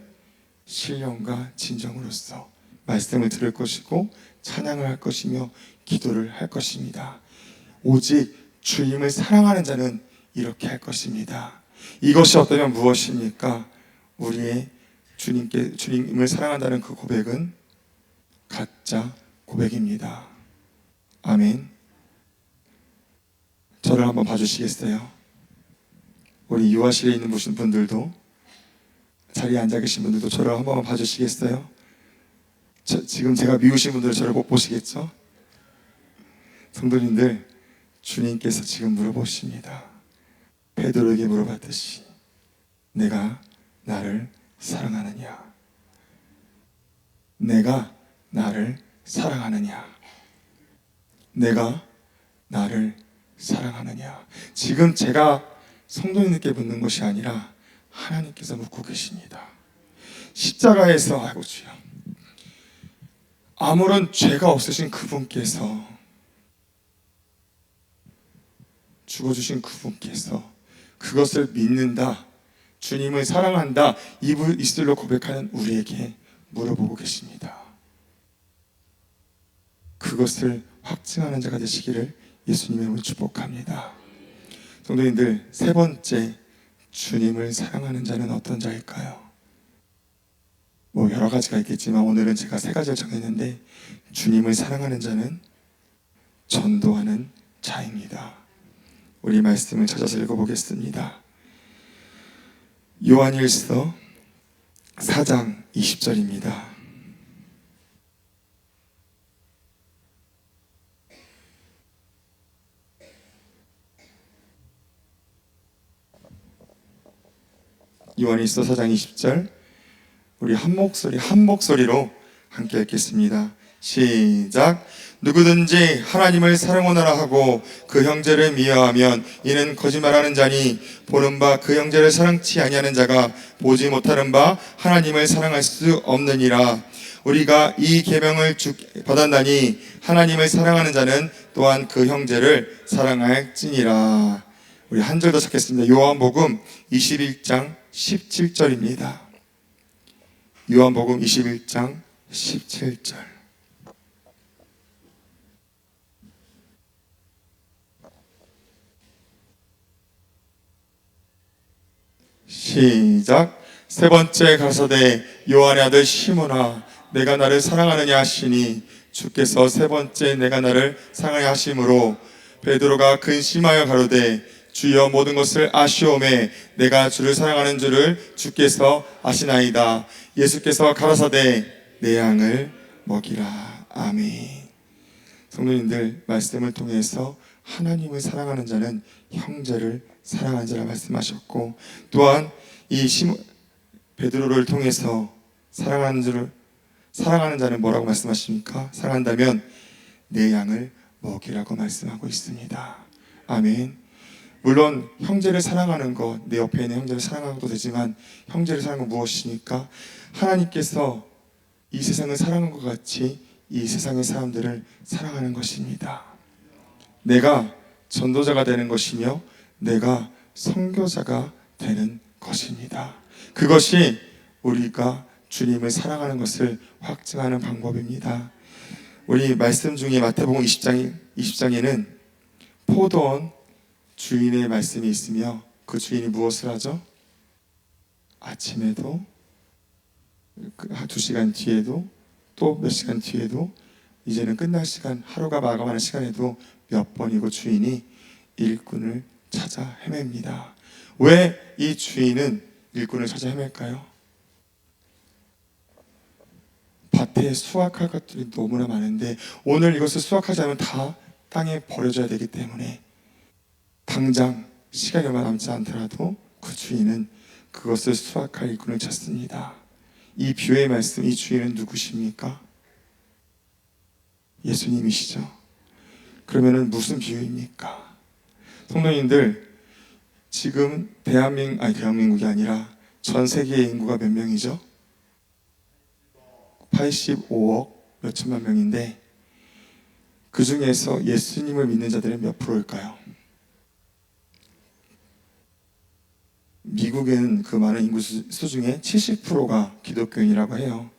신령과 진정으로써 말씀을 들을 것이고 찬양을 할 것이며 기도를 할 것입니다. 오직 주님을 사랑하는 자는 이렇게 할 것입니다. 이것이 어떠면 무엇입니까? 우리의 주님을 사랑한다는 그 고백은 가짜 고백입니다. 아멘. 저를 한번 봐주시겠어요? 우리 유아실에 있는 분들도, 자리에 앉아 계신 분들도 저를 한 번만 봐주시겠어요? 지금 제가 미우신 분들은 저를 못 보시겠죠? 성도님들, 주님께서 지금 물어보십니다. 베드로에게 물어봤듯이 내가 나를 사랑하느냐? 내가 나를 사랑하느냐? 내가 나를 사랑하느냐? 지금 제가 성도님께 묻는 것이 아니라 하나님께서 묻고 계십니다. 십자가에서, 아이고 주여, 아무런 죄가 없으신 그분께서, 죽어주신 그분께서 그것을 믿는다, 주님을 사랑한다, 입술로 고백하는 우리에게 물어보고 계십니다. 그것을 확증하는 자가 되시기를 예수님의 이름으로 축복합니다. 성도님들, 세 번째, 주님을 사랑하는 자는 어떤 자일까요? 여러 가지가 있겠지만 오늘은 제가 세 가지를 정했는데, 주님을 사랑하는 자는 전도하는 자입니다. 우리 말씀을 찾아서 읽어보겠습니다. 요한일서 4장 20절입니다. 요한일서 4장 20절, 우리 한 목소리로 함께 읽겠습니다. 시작. 누구든지 하나님을 사랑하노라 하고 그 형제를 미워하면 이는 거짓말하는 자니, 보는 바 그 형제를 사랑치 아니하는 자가 보지 못하는 바 하나님을 사랑할 수 없느니라. 우리가 이 계명을 받았나니 하나님을 사랑하는 자는 또한 그 형제를 사랑할지니라. 우리 한 절 더 찾겠습니다. 요한복음 21장 17절입니다. 요한복음 21장 17절. 시작. 세 번째 가라사대 요한의 아들 시몬아, 내가 나를 사랑하느냐 하시니, 주께서 세 번째 내가 나를 사랑하냐 하심으로 베드로가 근심하여 가로되, 주여 모든 것을 아시오매 내가 주를 사랑하는 줄을 주께서 아시나이다. 예수께서 가라사대 내 양을 먹이라. 아멘. 성도님들, 말씀을 통해서 하나님을 사랑하는 자는 형제를 사랑하는 자라 말씀하셨고, 또한 이 베드로를 통해서 사랑하는 자는 뭐라고 말씀하십니까? 사랑한다면 내 양을 먹이라고 말씀하고 있습니다. 아멘. 물론 형제를 사랑하는 것, 내 옆에 있는 형제를 사랑하는 것도 되지만, 형제를 사랑하는 건 무엇입니까? 하나님께서 이 세상을 사랑한 것 같이 이 세상의 사람들을 사랑하는 것입니다. 내가 전도자가 되는 것이며 내가 선교자가 되는 것입니다. 그것이 우리가 주님을 사랑하는 것을 확증하는 방법입니다. 우리 말씀 중에 마태복음 20장에는 포도원 주인의 말씀이 있으며, 그 주인이 무엇을 하죠? 아침에도 2시간 뒤에도 또 몇 시간 뒤에도 이제는 끝날 시간, 하루가 마감하는 시간에도 몇 번이고 주인이 일꾼을 찾아 헤맵니다. 왜 이 주인은 일꾼을 찾아 헤맬까요? 밭에 수확할 것들이 너무나 많은데 오늘 이것을 수확하지 않으면 다 땅에 버려져야 되기 때문에 당장 시간이 얼마 남지 않더라도 그 주인은 그것을 수확할 일꾼을 찾습니다. 이 비유의 말씀, 이 주인은 누구십니까? 예수님이시죠. 그러면은 무슨 비유입니까? 성도님들, 지금 대한민국이 아니라 전 세계의 인구가 몇 명이죠? 85억 몇천만 명인데, 그 중에서 예수님을 믿는 자들은 몇 프로일까요? 미국은 그 많은 인구 수 중에 70%가 기독교인이라고 해요.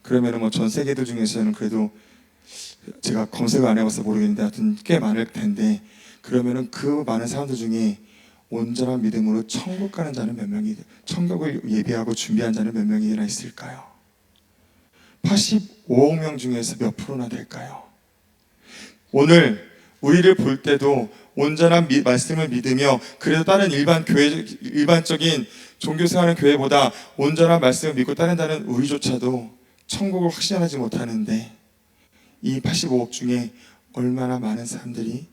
그러면 뭐 전 세계들 중에서는 그래도 제가 검색을 안 해봐서 모르겠는데 하여튼 꽤 많을 텐데, 그러면은 그 많은 사람들 중에 온전한 믿음으로 천국 가는 자는 몇 명이, 천국을 예비하고 준비한 자는 몇 명이나 있을까요? 85억 명 중에서 몇 프로나 될까요? 오늘 우리를 볼 때도 온전한 말씀을 믿으며 그래도 다른 일반적인 종교 생활하는 교회보다 온전한 말씀을 믿고 따른다는 우리조차도 천국을 확신하지 못하는데, 이 85억 중에 얼마나 많은 사람들이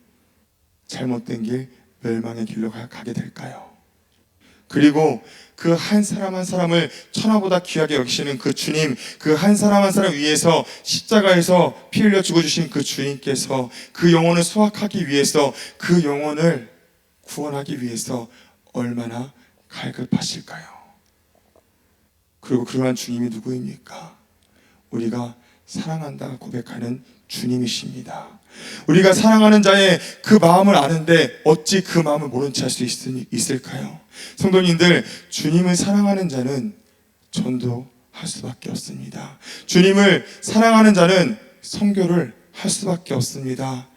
잘못된 길, 멸망의 길로 가게 될까요? 그리고 그 한 사람 한 사람을 천하보다 귀하게 여기시는 그 주님, 그 한 사람 한 사람 위해서 십자가에서 피 흘려 죽어주신 그 주님께서 그 영혼을 수확하기 위해서, 그 영혼을 구원하기 위해서 얼마나 갈급하실까요? 그리고 그러한 주님이 누구입니까? 우리가 사랑한다 고백하는 주님이십니다. 우리가 사랑하는 자의 그 마음을 아는데 어찌 그 마음을 모른 채 할 수 있을까요? 성도님들, 주님을 사랑하는 자는 전도할 수밖에 없습니다. 주님을 사랑하는 자는 선교를 할 수밖에 없습니다.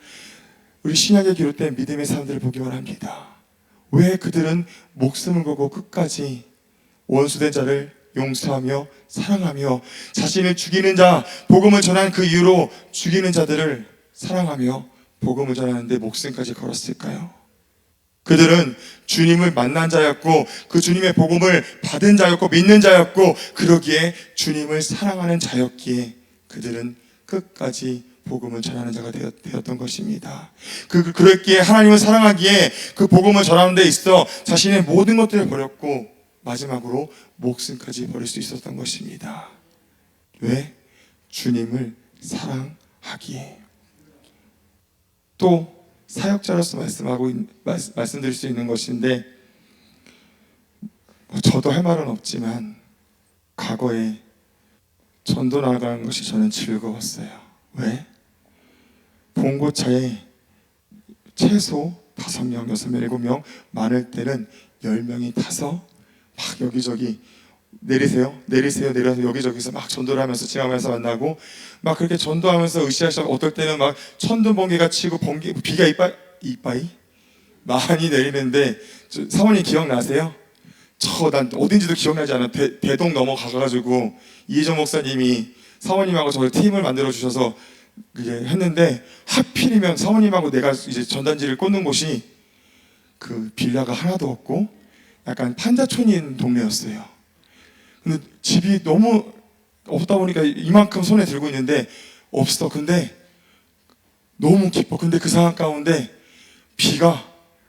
우리 신약에 기록된 믿음의 사람들을 보기만 합니다. 왜 그들은 목숨을 걸고 끝까지 원수된 자를 용서하며 사랑하며 자신을 죽이는 자, 복음을 전한 그 이유로 죽이는 자들을 사랑하며 복음을 전하는데 목숨까지 걸었을까요? 그들은 주님을 만난 자였고 그 주님의 복음을 받은 자였고 믿는 자였고, 그러기에 주님을 사랑하는 자였기에 그들은 끝까지 복음을 전하는 자가 되었던 것입니다. 그랬기에 하나님을 사랑하기에 그 복음을 전하는 데 있어 자신의 모든 것들을 버렸고 마지막으로 목숨까지 버릴 수 있었던 것입니다. 왜? 주님을 사랑하기에. 또 사역자로서 말씀드릴 수 있는 것인데, 저도 할 말은 없지만 과거에 전도 나가는 것이 저는 즐거웠어요. 왜? 봉고차에 최소 5명, 6명, 7명, 많을 때는 10명이 타서 막 여기저기 내려서 여기저기서 막 전도를 하면서 지나가면서 만나고, 막 그렇게 전도하면서 으쌰으쌰, 어떨 때는 막 천둥 번개가 치고 비가 이빠이 많이 내리는데, 사모님 기억나세요? 난 어딘지도 기억나지 않아. 대동 넘어가가지고 이혜정 목사님이 사모님하고 저를 팀을 만들어 주셔서 그게 했는데, 하필이면 사모님하고 내가 이제 전단지를 꽂는 곳이 그 빌라가 하나도 없고 약간 판자촌인 동네였어요. 근데 집이 너무 없다 보니까 이만큼 손에 들고 있는데 없어. 근데 너무 기뻐. 근데 그 상황 가운데 비가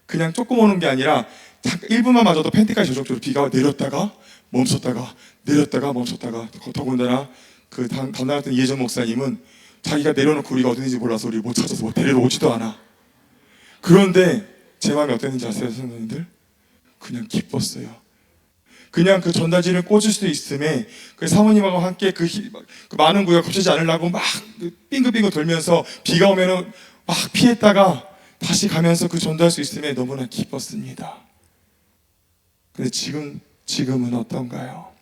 그냥 조금 오는 게 아니라 1분만 맞아도 팬티까지 젖을 정도로 비가 내렸다가 멈췄다가 내렸다가 멈췄다가, 더군다나 그 담당했던 이혜정 목사님은 자기가 내려놓고 우리가 어딘지 몰라서 우리 못 찾아서 뭐 데리러 오지도 않아. 그런데 제 마음이 어땠는지 아세요, 선생님들? 그냥 기뻤어요. 그냥 그 전단지를 꽂을 수 있음에 그 사모님하고 함께 그 많은 구역 거치지 않으려고 막 빙글빙글 돌면서 비가 오면은 막 피했다가 다시 가면서 그 전도할 수 있음에 너무나 기뻤습니다. 근데 지금은 어떤가요?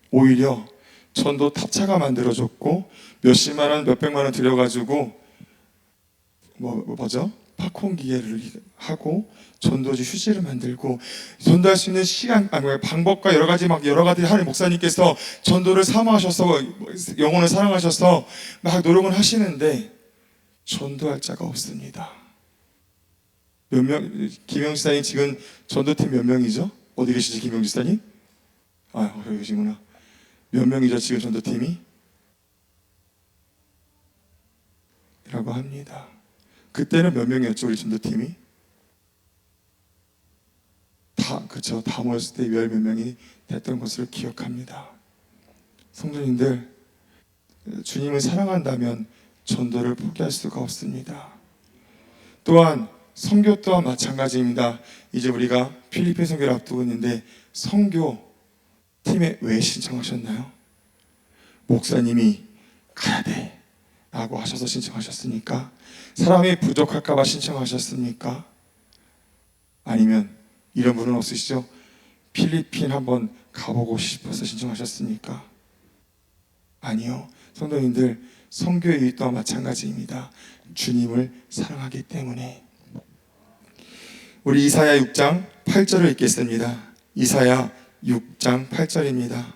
오히려 전도 탑차가 만들어졌고 몇십만 원, 몇백만 원 들여가지고 뭐죠? 팝콘 기계를 하고 전도지 휴지를 만들고 전도할 수 있는 방법과 여러 가지 하나님 목사님께서 전도를 사모하셔서 영혼을 사랑하셔서 막 노력을 하시는데 전도할 자가 없습니다. 김영 지사님 지금 전도팀 몇 명이죠? 어디 계시지, 김영 지사님? 여기 계시구나. 몇 명이죠 지금 전도팀이? 라고 합니다. 그때는 몇 명이었죠 우리 전도팀이? 다 모였을 때 몇 명이 됐던 것을 기억합니다. 성도님들, 주님을 사랑한다면 전도를 포기할 수가 없습니다. 또한 선교 또한 마찬가지입니다. 이제 우리가 필리핀 선교를 앞두고 있는데 선교 팀에 왜 신청하셨나요? 목사님이 가야 돼 라고 하셔서 신청하셨습니까? 사람이 부족할까 봐 신청하셨습니까? 아니면 이런 분은 없으시죠? 필리핀 한번 가보고 싶어서 신청하셨습니까? 아니요. 성도님들, 선교의 일 또한 마찬가지입니다. 주님을 사랑하기 때문에. 우리 이사야 6장 8절을 읽겠습니다. 이사야 6장 8절입니다.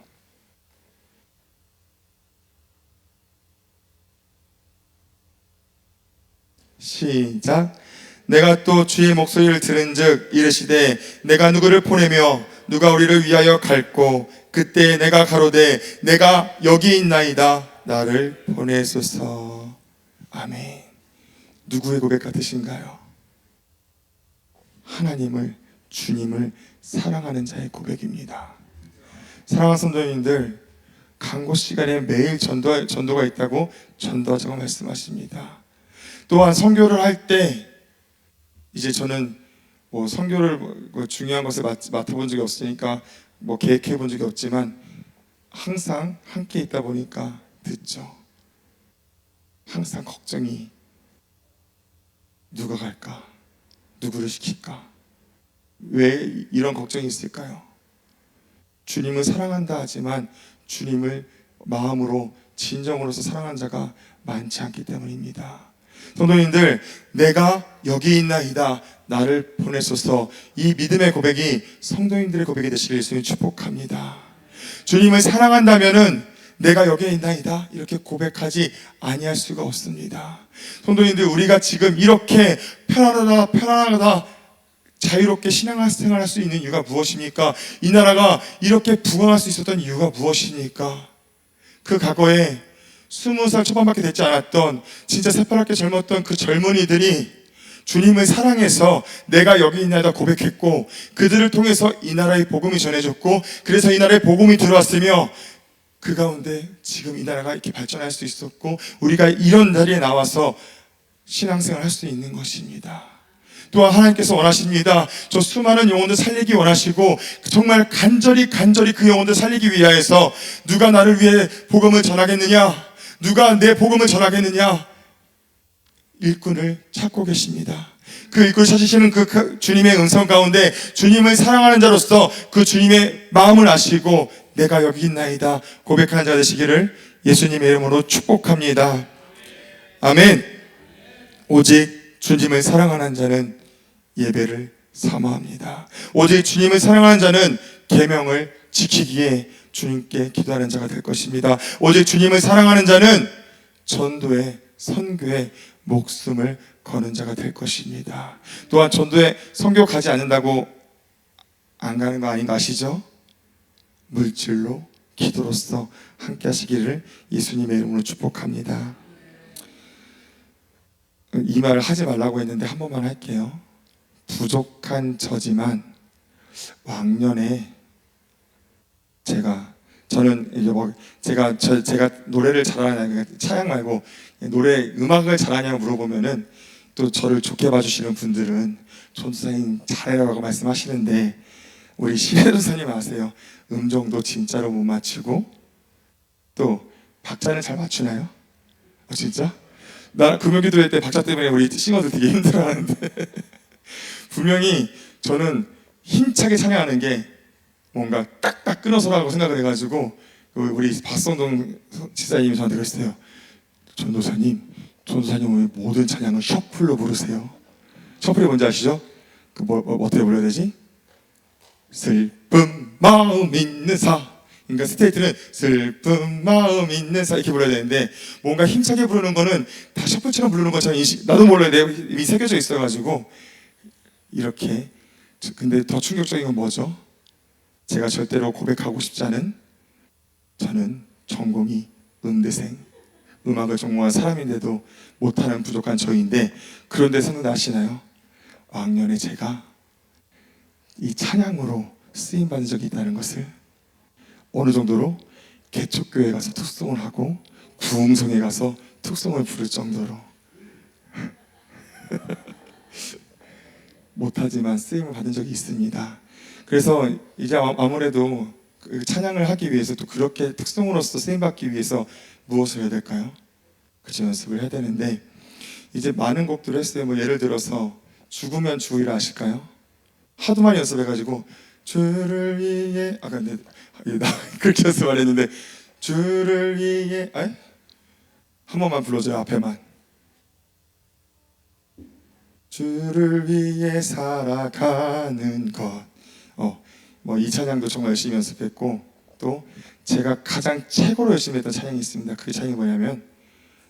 시작. 내가 또 주의 목소리를 들은즉 이르시되 내가 누구를 보내며 누가 우리를 위하여 갈고 그때 내가 가로되 내가 여기 있나이다 나를 보내소서. 아멘. 누구의 고백 같으신가요? 하나님을, 주님을 사랑하는 자의 고백입니다. 사랑하는 성도님들, 간고 시간에 매일 전도가 있다고 전도하자고 말씀하십니다. 또한 선교를 할 때 이제 저는 선교를 중요한 것을 맡아본 적이 없으니까 계획해 본 적이 없지만 항상 함께 있다 보니까 듣죠. 항상 걱정이 누가 갈까? 누구를 시킬까? 왜 이런 걱정이 있을까요? 주님을 사랑한다 하지만 주님을 마음으로 진정으로서 사랑하는 자가 많지 않기 때문입니다. 성도님들, 내가 여기 있나이다 나를 보내소서. 이 믿음의 고백이 성도님들의 고백이 되시길 예수님 축복합니다. 주님을 사랑한다면은 내가 여기에 있나이다 이렇게 고백하지 아니할 수가 없습니다. 성도님들, 우리가 지금 이렇게 편안하다 자유롭게 신앙생활할 수 있는 이유가 무엇입니까? 이 나라가 이렇게 부강할 수 있었던 이유가 무엇입니까? 그 과거에 20살 초반밖에 되지 않았던 진짜 새파랗게 젊었던 그 젊은이들이 주님을 사랑해서 내가 여기 있나이다 고백했고 그들을 통해서 이 나라의 복음이 전해졌고 그래서 이 나라의 복음이 들어왔으며 그 가운데 지금 이 나라가 이렇게 발전할 수 있었고 우리가 이런 자리에 나와서 신앙생활을 할 수 있는 것입니다. 또한 하나님께서 원하십니다. 저 수많은 영혼들 살리기 원하시고 정말 간절히 그 영혼들 살리기 위하여서 누가 나를 위해 복음을 전하겠느냐, 누가 내 복음을 전하겠느냐, 일꾼을 찾고 계십니다. 그 일꾼을 찾으시는 그 주님의 음성 가운데 주님을 사랑하는 자로서 그 주님의 마음을 아시고 내가 여기 있나이다 고백하는 자 되시기를 예수님의 이름으로 축복합니다. 아멘. 오직 주님을 사랑하는 자는 예배를 사모합니다. 오직 주님을 사랑하는 자는 계명을 지키기에 주님께 기도하는 자가 될 것입니다. 오직 주님을 사랑하는 자는 전도에, 선교에 목숨을 거는 자가 될 것입니다. 또한 전도에 선교 가지 않는다고 안 가는 거 아닌가 아시죠? 물질로, 기도로서 함께 하시기를 예수님의 이름으로 축복합니다. 이 말을 하지 말라고 했는데 한 번만 할게요. 부족한 저지만 왕년에 저는 이게 뭐 제가 노래를 잘하냐, 찬양 말고 노래 음악을 잘하냐고 물어보면은 또 저를 좋게 봐주시는 분들은 전도사님 잘해라고 말씀하시는데, 우리 신혜전사님 아세요? 음정도 진짜로 못 맞추고 또 박자는 잘 맞추나요? 진짜? 나 금요기도회 때 박자 때문에 우리 싱어들 되게 힘들어하는데 분명히 저는 힘차게 찬양하는 게 뭔가 딱딱 끊어서라고 생각을 해가지고, 우리 박성동 지사님이 저한테 그랬어요. 전도사님 왜 모든 찬양을 셔플로 부르세요? 셔플이 뭔지 아시죠? 어떻게 불러야 되지? 슬픈 마음 있는 사, 그러니까 스테이트는 슬픈 마음 있는 사 이렇게 불러야 되는데, 뭔가 힘차게 부르는 거는 다 셔플처럼 부르는 것처럼 나도 몰라요. 내 입이 새겨져 있어가지고 이렇게. 근데 더 충격적인 건 뭐죠? 제가 절대로 고백하고 싶지 않은, 저는 전공이 음대생, 음악을 전공한 사람인데도 못하는 부족한 저인데, 그런데 생각나시나요? 왕년에 제가 이 찬양으로 쓰임받은 적이 있다는 것을. 어느 정도로? 개척교회 가서 특송을 하고 구흥성에 가서 특송을 부를 정도로 못하지만 쓰임을 받은 적이 있습니다. 그래서 이제 아무래도 찬양을 하기 위해서, 또 그렇게 특송으로서 쓰임받기 위해서 무엇을 해야 될까요? 그치, 연습을 해야 되는데, 이제 많은 곡들을 했어요. 뭐 예를 들어서 죽으면 주의를 아실까요? 하도 많이 연습해가지고 주를 위해, 근데 나 그렇게 연습 안 했는데, 주를 위해 한 번만 불러줘요. 앞에만. 주를 위해 살아가는 것. 뭐 이 찬양도 정말 열심히 연습했고, 또 제가 가장 최고로 열심히 했던 찬양이 있습니다. 그 찬양이 뭐냐면,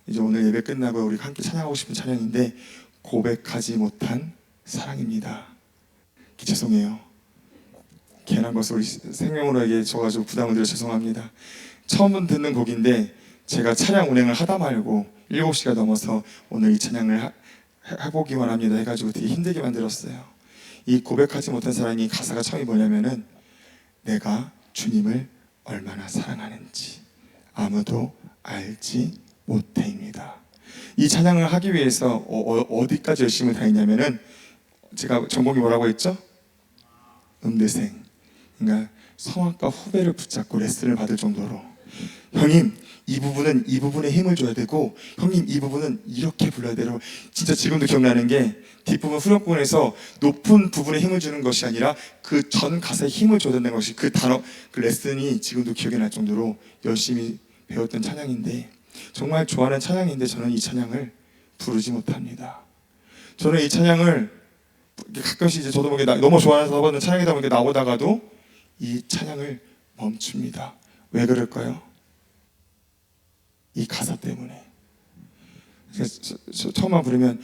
이제 오늘 예배 끝나고 우리 함께 찬양하고 싶은 찬양인데, 고백하지 못한 사랑입니다. 죄송해요. 괜한 것을 우리 생명으로에게 줘가지고 부담을 드려 죄송합니다. 처음 듣는 곡인데 제가 찬양 운행을 하다 말고 7시가 넘어서 오늘 이 찬양을 해보기만 합니다 해가지고 되게 힘들게 만들었어요. 이 고백하지 못한 사랑이 가사가 처음이 뭐냐면은, 내가 주님을 얼마나 사랑하는지 아무도 알지 못해입니다. 이 찬양을 하기 위해서 어디까지 열심히 다했냐면은, 제가 전공이 뭐라고 했죠? 음대생. 그러니까 성악과 후배를 붙잡고 레슨을 받을 정도로, 형님 이 부분에 힘을 줘야 되고, 형님 이 부분은 이렇게 불러야 돼요. 진짜 지금도 기억나는 게, 뒷부분 후렴구에서 높은 부분에 힘을 주는 것이 아니라 그 전 가사에 힘을 줘야 되는 것이, 그 단어, 그 레슨이 지금도 기억이 날 정도로 열심히 배웠던 찬양인데, 정말 좋아하는 찬양인데 저는 이 찬양을 부르지 못합니다. 저는 이 찬양을 가끔씩 이제 저도 모르게 너무 좋아해서 하는 찬양이다 보니까 나오다가도 이 찬양을 멈춥니다. 왜 그럴까요? 이 가사 때문에. 처음만 부르면,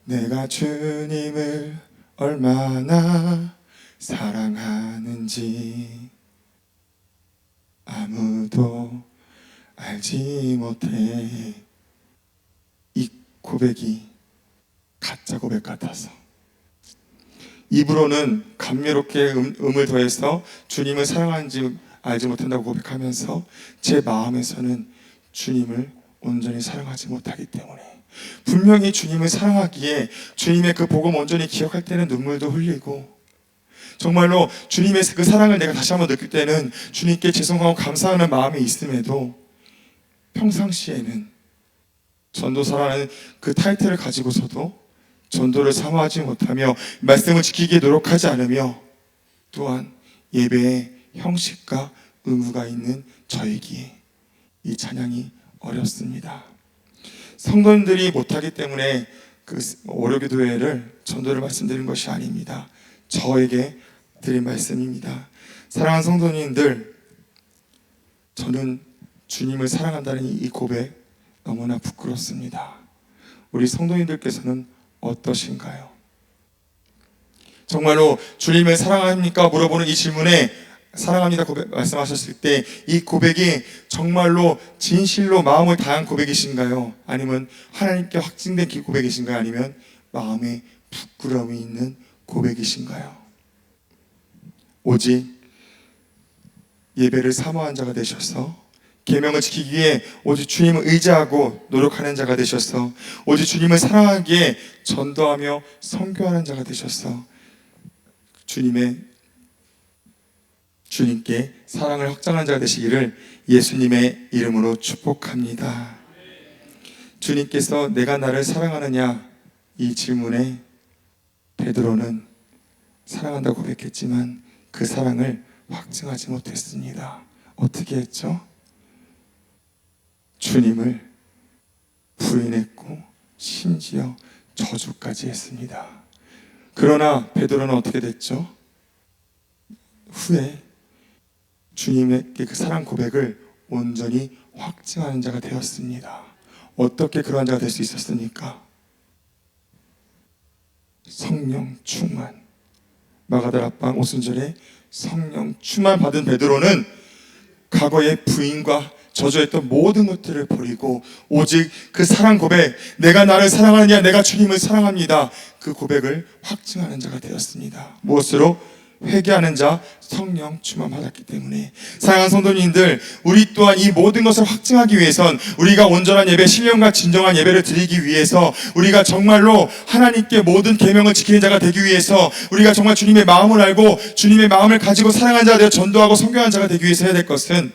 내가 주님을 얼마나 사랑하는지 아무도 알지 못해. 이 고백이 가짜 고백 같아서 입으로는 감미롭게 음을 더해서 주님을 사랑하는지 알지 못한다고 고백하면서, 제 마음에서는 주님을 온전히 사랑하지 못하기 때문에, 분명히 주님을 사랑하기에 주님의 그 복음 온전히 기억할 때는 눈물도 흘리고, 정말로 주님의 그 사랑을 내가 다시 한번 느낄 때는 주님께 죄송하고 감사하는 마음이 있음에도, 평상시에는 전도사라는 그 타이틀을 가지고서도 전도를 사모하지 못하며 말씀을 지키기에 노력하지 않으며, 또한 예배의 형식과 의무가 있는 저이기에 이 찬양이 어렵습니다. 성도님들이 못하기 때문에 그 월요기도회를 전도를 말씀드린 것이 아닙니다. 저에게 드린 말씀입니다. 사랑하는 성도님들, 저는 주님을 사랑한다는 이 고백 너무나 부끄럽습니다. 우리 성도님들께서는 어떠신가요? 정말로 주님을 사랑합니까? 물어보는 이 질문에 사랑합니다 고백 말씀하셨을 때 이 고백이 정말로 진실로 마음을 다한 고백이신가요? 아니면 하나님께 확증된 고백이신가요? 아니면 마음에 부끄러움이 있는 고백이신가요? 오직 예배를 사모한 자가 되셔서 계명을 지키기 위해 오직 주님을 의지하고 노력하는 자가 되셔서 오직 주님을 사랑하기에 전도하며 선교하는 자가 되셔서 주님께 사랑을 확장하는 자가 되시기를 예수님의 이름으로 축복합니다. 주님께서 내가 나를 사랑하느냐 이 질문에 베드로는 사랑한다고 고백했지만 그 사랑을 확증하지 못했습니다. 어떻게 했죠? 주님을 부인했고 심지어 저주까지 했습니다. 그러나 베드로는 어떻게 됐죠? 후에 주님에게 그 사랑 고백을 온전히 확증하는 자가 되었습니다. 어떻게 그러한 자가 될 수 있었습니까? 성령 충만. 마가다락방 오순절에 성령 충만 받은 베드로는 과거의 부인과 저주했던 모든 것들을 버리고 오직 그 사랑 고백, 내가 나를 사랑하느냐, 내가 주님을 사랑합니다, 그 고백을 확증하는 자가 되었습니다. 무엇으로? 회개하는 자, 성령 충만 받았기 때문에. 사랑하는 성도님들, 우리 또한 이 모든 것을 확증하기 위해선 우리가 온전한 예배, 신령과 진정한 예배를 드리기 위해서, 우리가 정말로 하나님께 모든 계명을 지키는 자가 되기 위해서, 우리가 정말 주님의 마음을 알고 주님의 마음을 가지고 사랑하는 자가 되어 전도하고 선교하는 자가 되기 위해서 해야 될 것은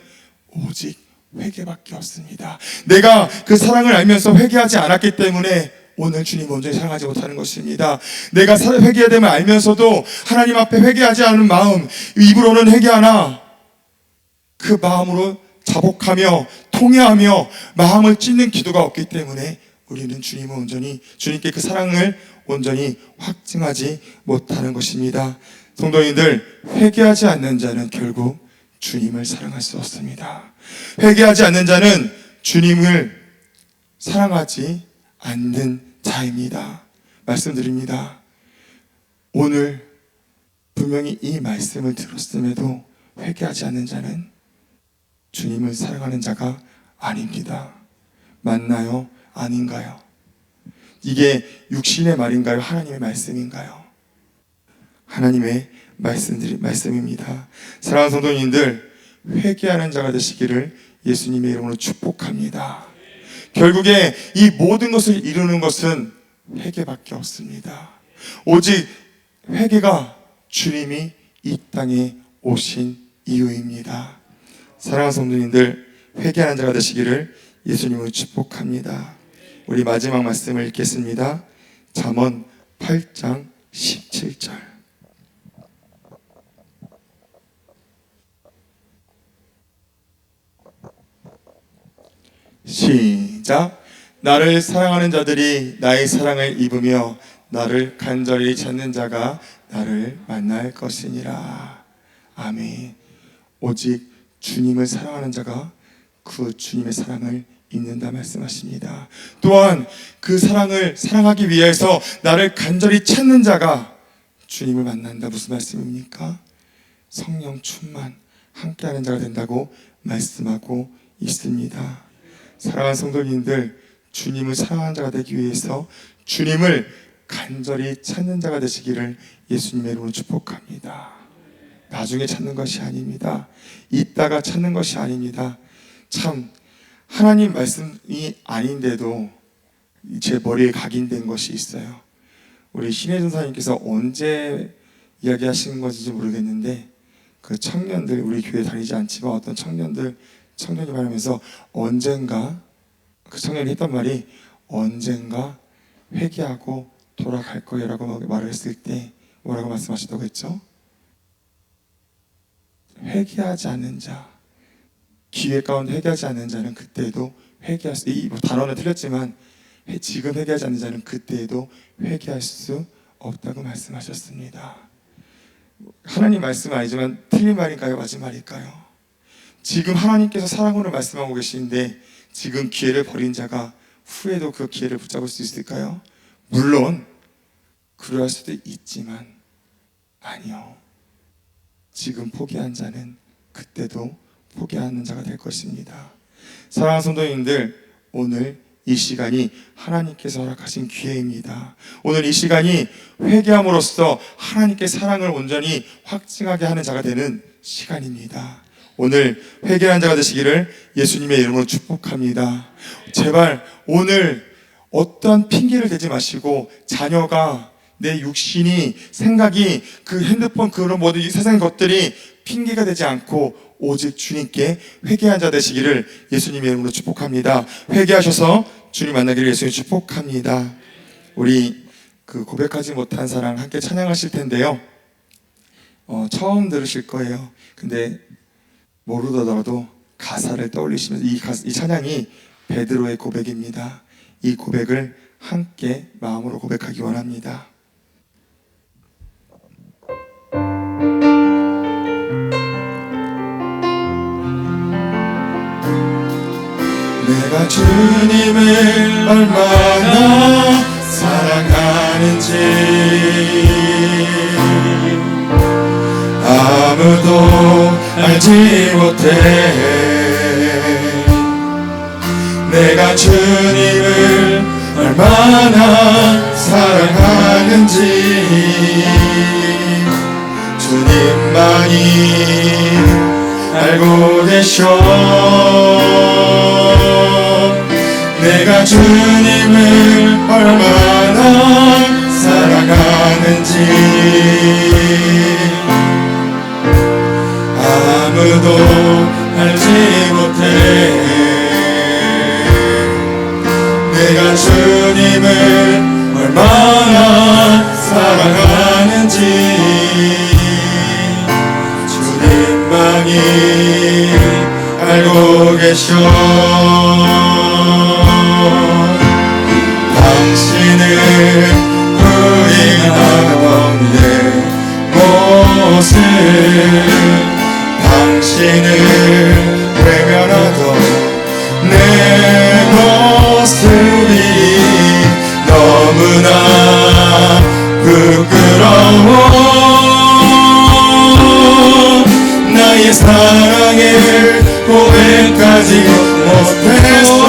오직 회개밖에 없습니다. 내가 그 사랑을 알면서 회개하지 않았기 때문에 오늘 주님 온전히 사랑하지 못하는 것입니다. 내가 회개해야 됨을 알면서도 하나님 앞에 회개하지 않은 마음, 입으로는 회개하나 그 마음으로 자복하며 통회하며 마음을 찢는 기도가 없기 때문에 우리는 주님께 그 사랑을 온전히 확증하지 못하는 것입니다. 성도님들, 회개하지 않는 자는 결국 주님을 사랑할 수 없습니다. 회개하지 않는 자는 주님을 사랑하지 않는 자입니다. 말씀드립니다. 오늘 분명히 이 말씀을 들었음에도 회개하지 않는 자는 주님을 사랑하는 자가 아닙니다. 맞나요? 아닌가요? 이게 육신의 말인가요? 하나님의 말씀인가요? 하나님의 말씀입니다. 사랑하는 성도님들, 회개하는 자가 되시기를 예수님의 이름으로 축복합니다. 결국에 이 모든 것을 이루는 것은 회개밖에 없습니다. 오직 회개가 주님이 이 땅에 오신 이유입니다. 사랑하는 성도님들, 회개하는 자가 되시기를 예수님으로 축복합니다. 우리 마지막 말씀을 읽겠습니다. 잠언 8장 17절. 시작. 나를 사랑하는 자들이 나의 사랑을 입으며 나를 간절히 찾는 자가 나를 만날 것이니라. 아멘. 오직 주님을 사랑하는 자가 그 주님의 사랑을 입는다 말씀하십니다. 또한 그 사랑을 사랑하기 위해서 나를 간절히 찾는 자가 주님을 만난다. 무슨 말씀입니까? 성령 충만 함께하는 자가 된다고 말씀하고 있습니다. 사랑하는 성도님들, 주님을 사랑하는 자가 되기 위해서 주님을 간절히 찾는 자가 되시기를 예수님의 이름으로 축복합니다. 나중에 찾는 것이 아닙니다. 이따가 찾는 것이 아닙니다. 참, 하나님 말씀이 아닌데도 제 머리에 각인된 것이 있어요. 우리 신혜준 사님께서 언제 이야기하시는 것인지 모르겠는데, 그 청년들, 우리 교회 다니지 않지만 어떤 청년이 말하면서 언젠가, 그 청년이 했던 말이 언젠가 회개하고 돌아갈 거예요 라고 말을 했을 때 뭐라고 말씀하시다고 했죠? 회개하지 않는 자, 기회 가운데 회개하지 않는 자는 그때에도 회개할 수, 이 단어는 틀렸지만 지금 회개하지 않는 자는 그때에도 회개할 수 없다고 말씀하셨습니다. 하나님 말씀은 아니지만 틀린 말일까요? 맞은 말일까요? 지금 하나님께서 사랑으로 말씀하고 계시는데 지금 기회를 버린 자가 후에도 그 기회를 붙잡을 수 있을까요? 물론 그러할 수도 있지만 아니요. 지금 포기한 자는 그때도 포기하는 자가 될 것입니다. 사랑하는 성도님들, 오늘 이 시간이 하나님께서 허락하신 기회입니다. 오늘 이 시간이 회개함으로써 하나님께 사랑을 온전히 확증하게 하는 자가 되는 시간입니다. 오늘 회개한 자가 되시기를 예수님의 이름으로 축복합니다. 제발 오늘 어떠한 핑계를 대지 마시고, 자녀가, 내 육신이, 생각이, 그 핸드폰, 그런 모든 이 세상의 것들이 핑계가 되지 않고 오직 주님께 회개한 자 되시기를 예수님의 이름으로 축복합니다. 회개하셔서 주님 만나기를 예수님 축복합니다. 우리 그 고백하지 못한 사랑 함께 찬양하실 텐데요. 처음 들으실 거예요. 근데 모르더라도 가사를 떠올리시면서 이 찬양이 베드로의 고백입니다. 이 고백을 함께 마음으로 고백하기 원합니다. 내가 주님을 얼마나 사랑하는지 아무도 알지 못해. 내가 주님을 얼마나 사랑하는지 주님만이 알고 계셔. 내가 주님을 얼마나 사랑하는지 아무도 알지 못해. 내가 주님을 얼마나 사랑하는지 주님만이 알고 계셔. 당신을 부인하던 내 모습, 당신을 외면하던 내 모습이 너무나 부끄러워. 나의 사랑을 고백하지 못했어.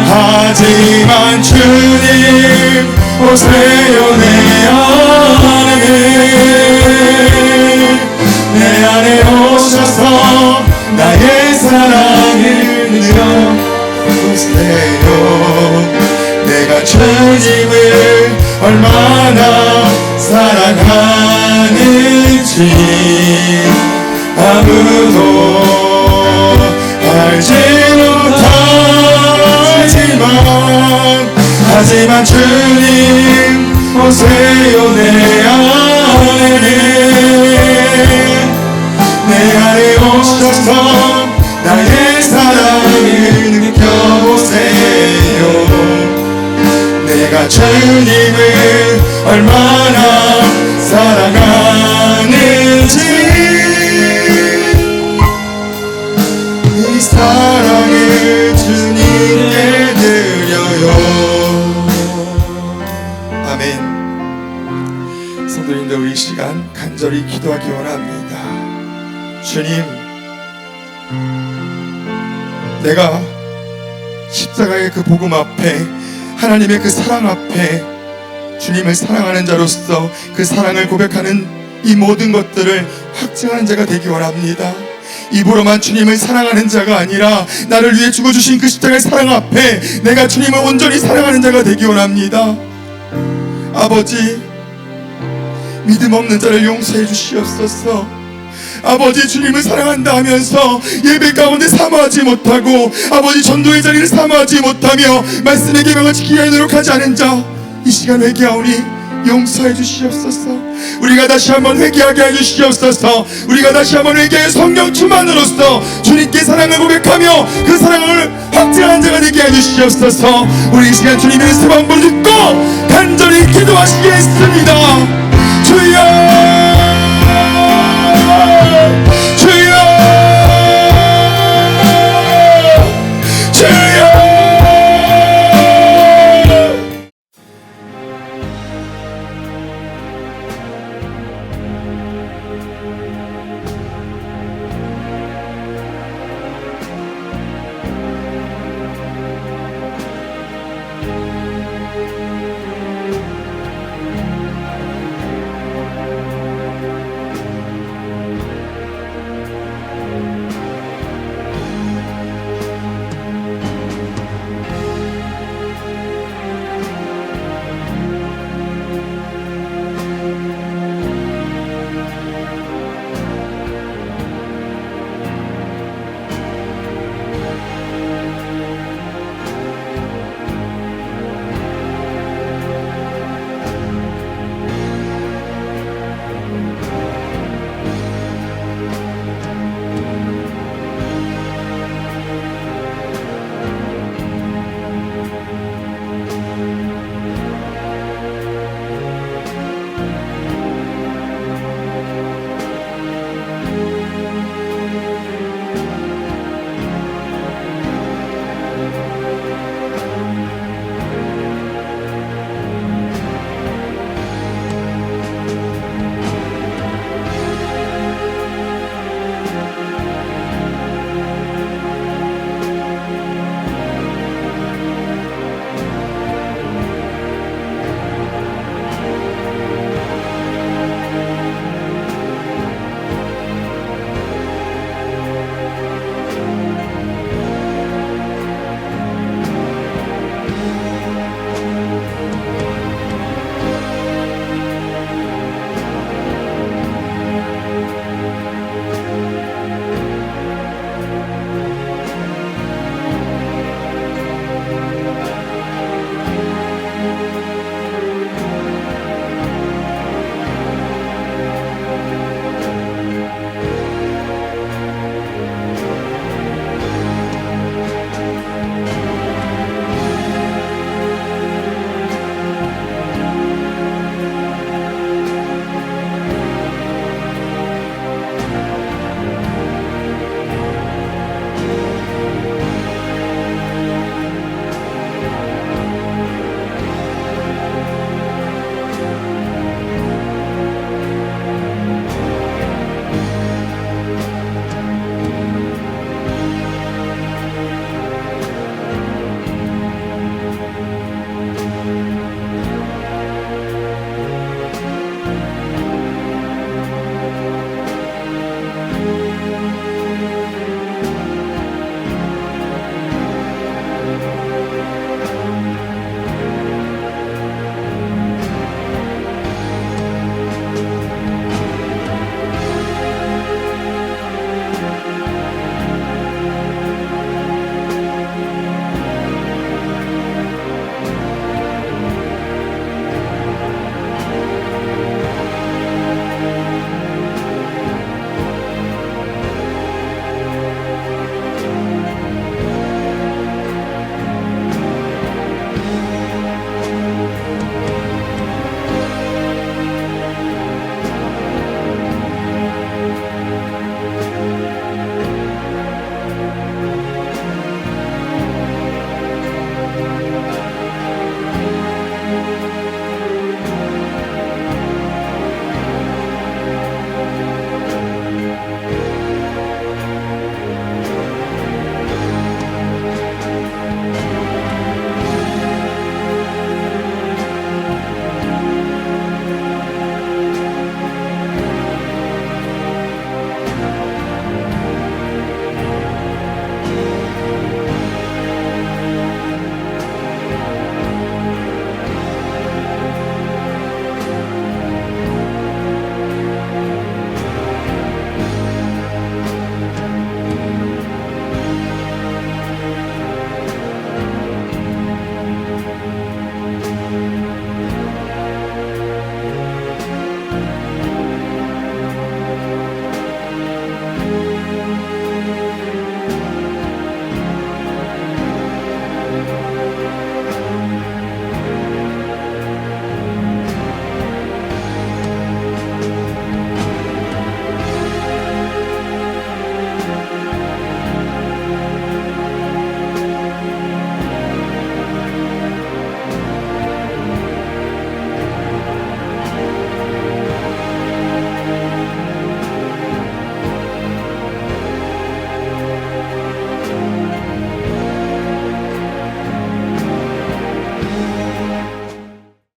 하지만 주님 오세요 내 안에 오셔서 나의 사랑을 느껴보세요. 내가 주님을 얼마나 사랑하는지 아무도 알지 하지만 주님 오세요 내 안에 오셔서 나의 사랑을 느껴보세요. 내가 주님을 얼마나 사랑하는지 이 사랑을 주님께 드려요. 아멘. 성도님들, 우리 이 시간 간절히 기도하기 원합니다. 주님, 내가 십자가의 그 복음 앞에, 하나님의 그 사랑 앞에 주님을 사랑하는 자로서 그 사랑을 고백하는 이 모든 것들을 확증하는 자가 되기 원합니다. 입으로만 주님을 사랑하는 자가 아니라 나를 위해 죽어주신 그 십자가의 사랑 앞에 내가 주님을 온전히 사랑하는 자가 되기 원합니다. 아버지, 믿음 없는 자를 용서해 주시옵소서. 아버지, 주님을 사랑한다 하면서 예배 가운데 사모하지 못하고, 아버지 전도의 자리를 사모하지 못하며 말씀의 계명을 지키기 위해 노력하지 않은 자, 이 시간 회개하오니 용서해 주시옵소서. 우리가 다시 한번 회개하게 해주시옵소서. 우리가 다시 한번 회개해 성령 충만으로써 주님께 사랑을 고백하며 그 사랑을 확증하는 자가 되게 해주시옵소서. 우리 이 시간 주님의 세 번 부르짖고 간절히 기도하시겠습니다. 주여,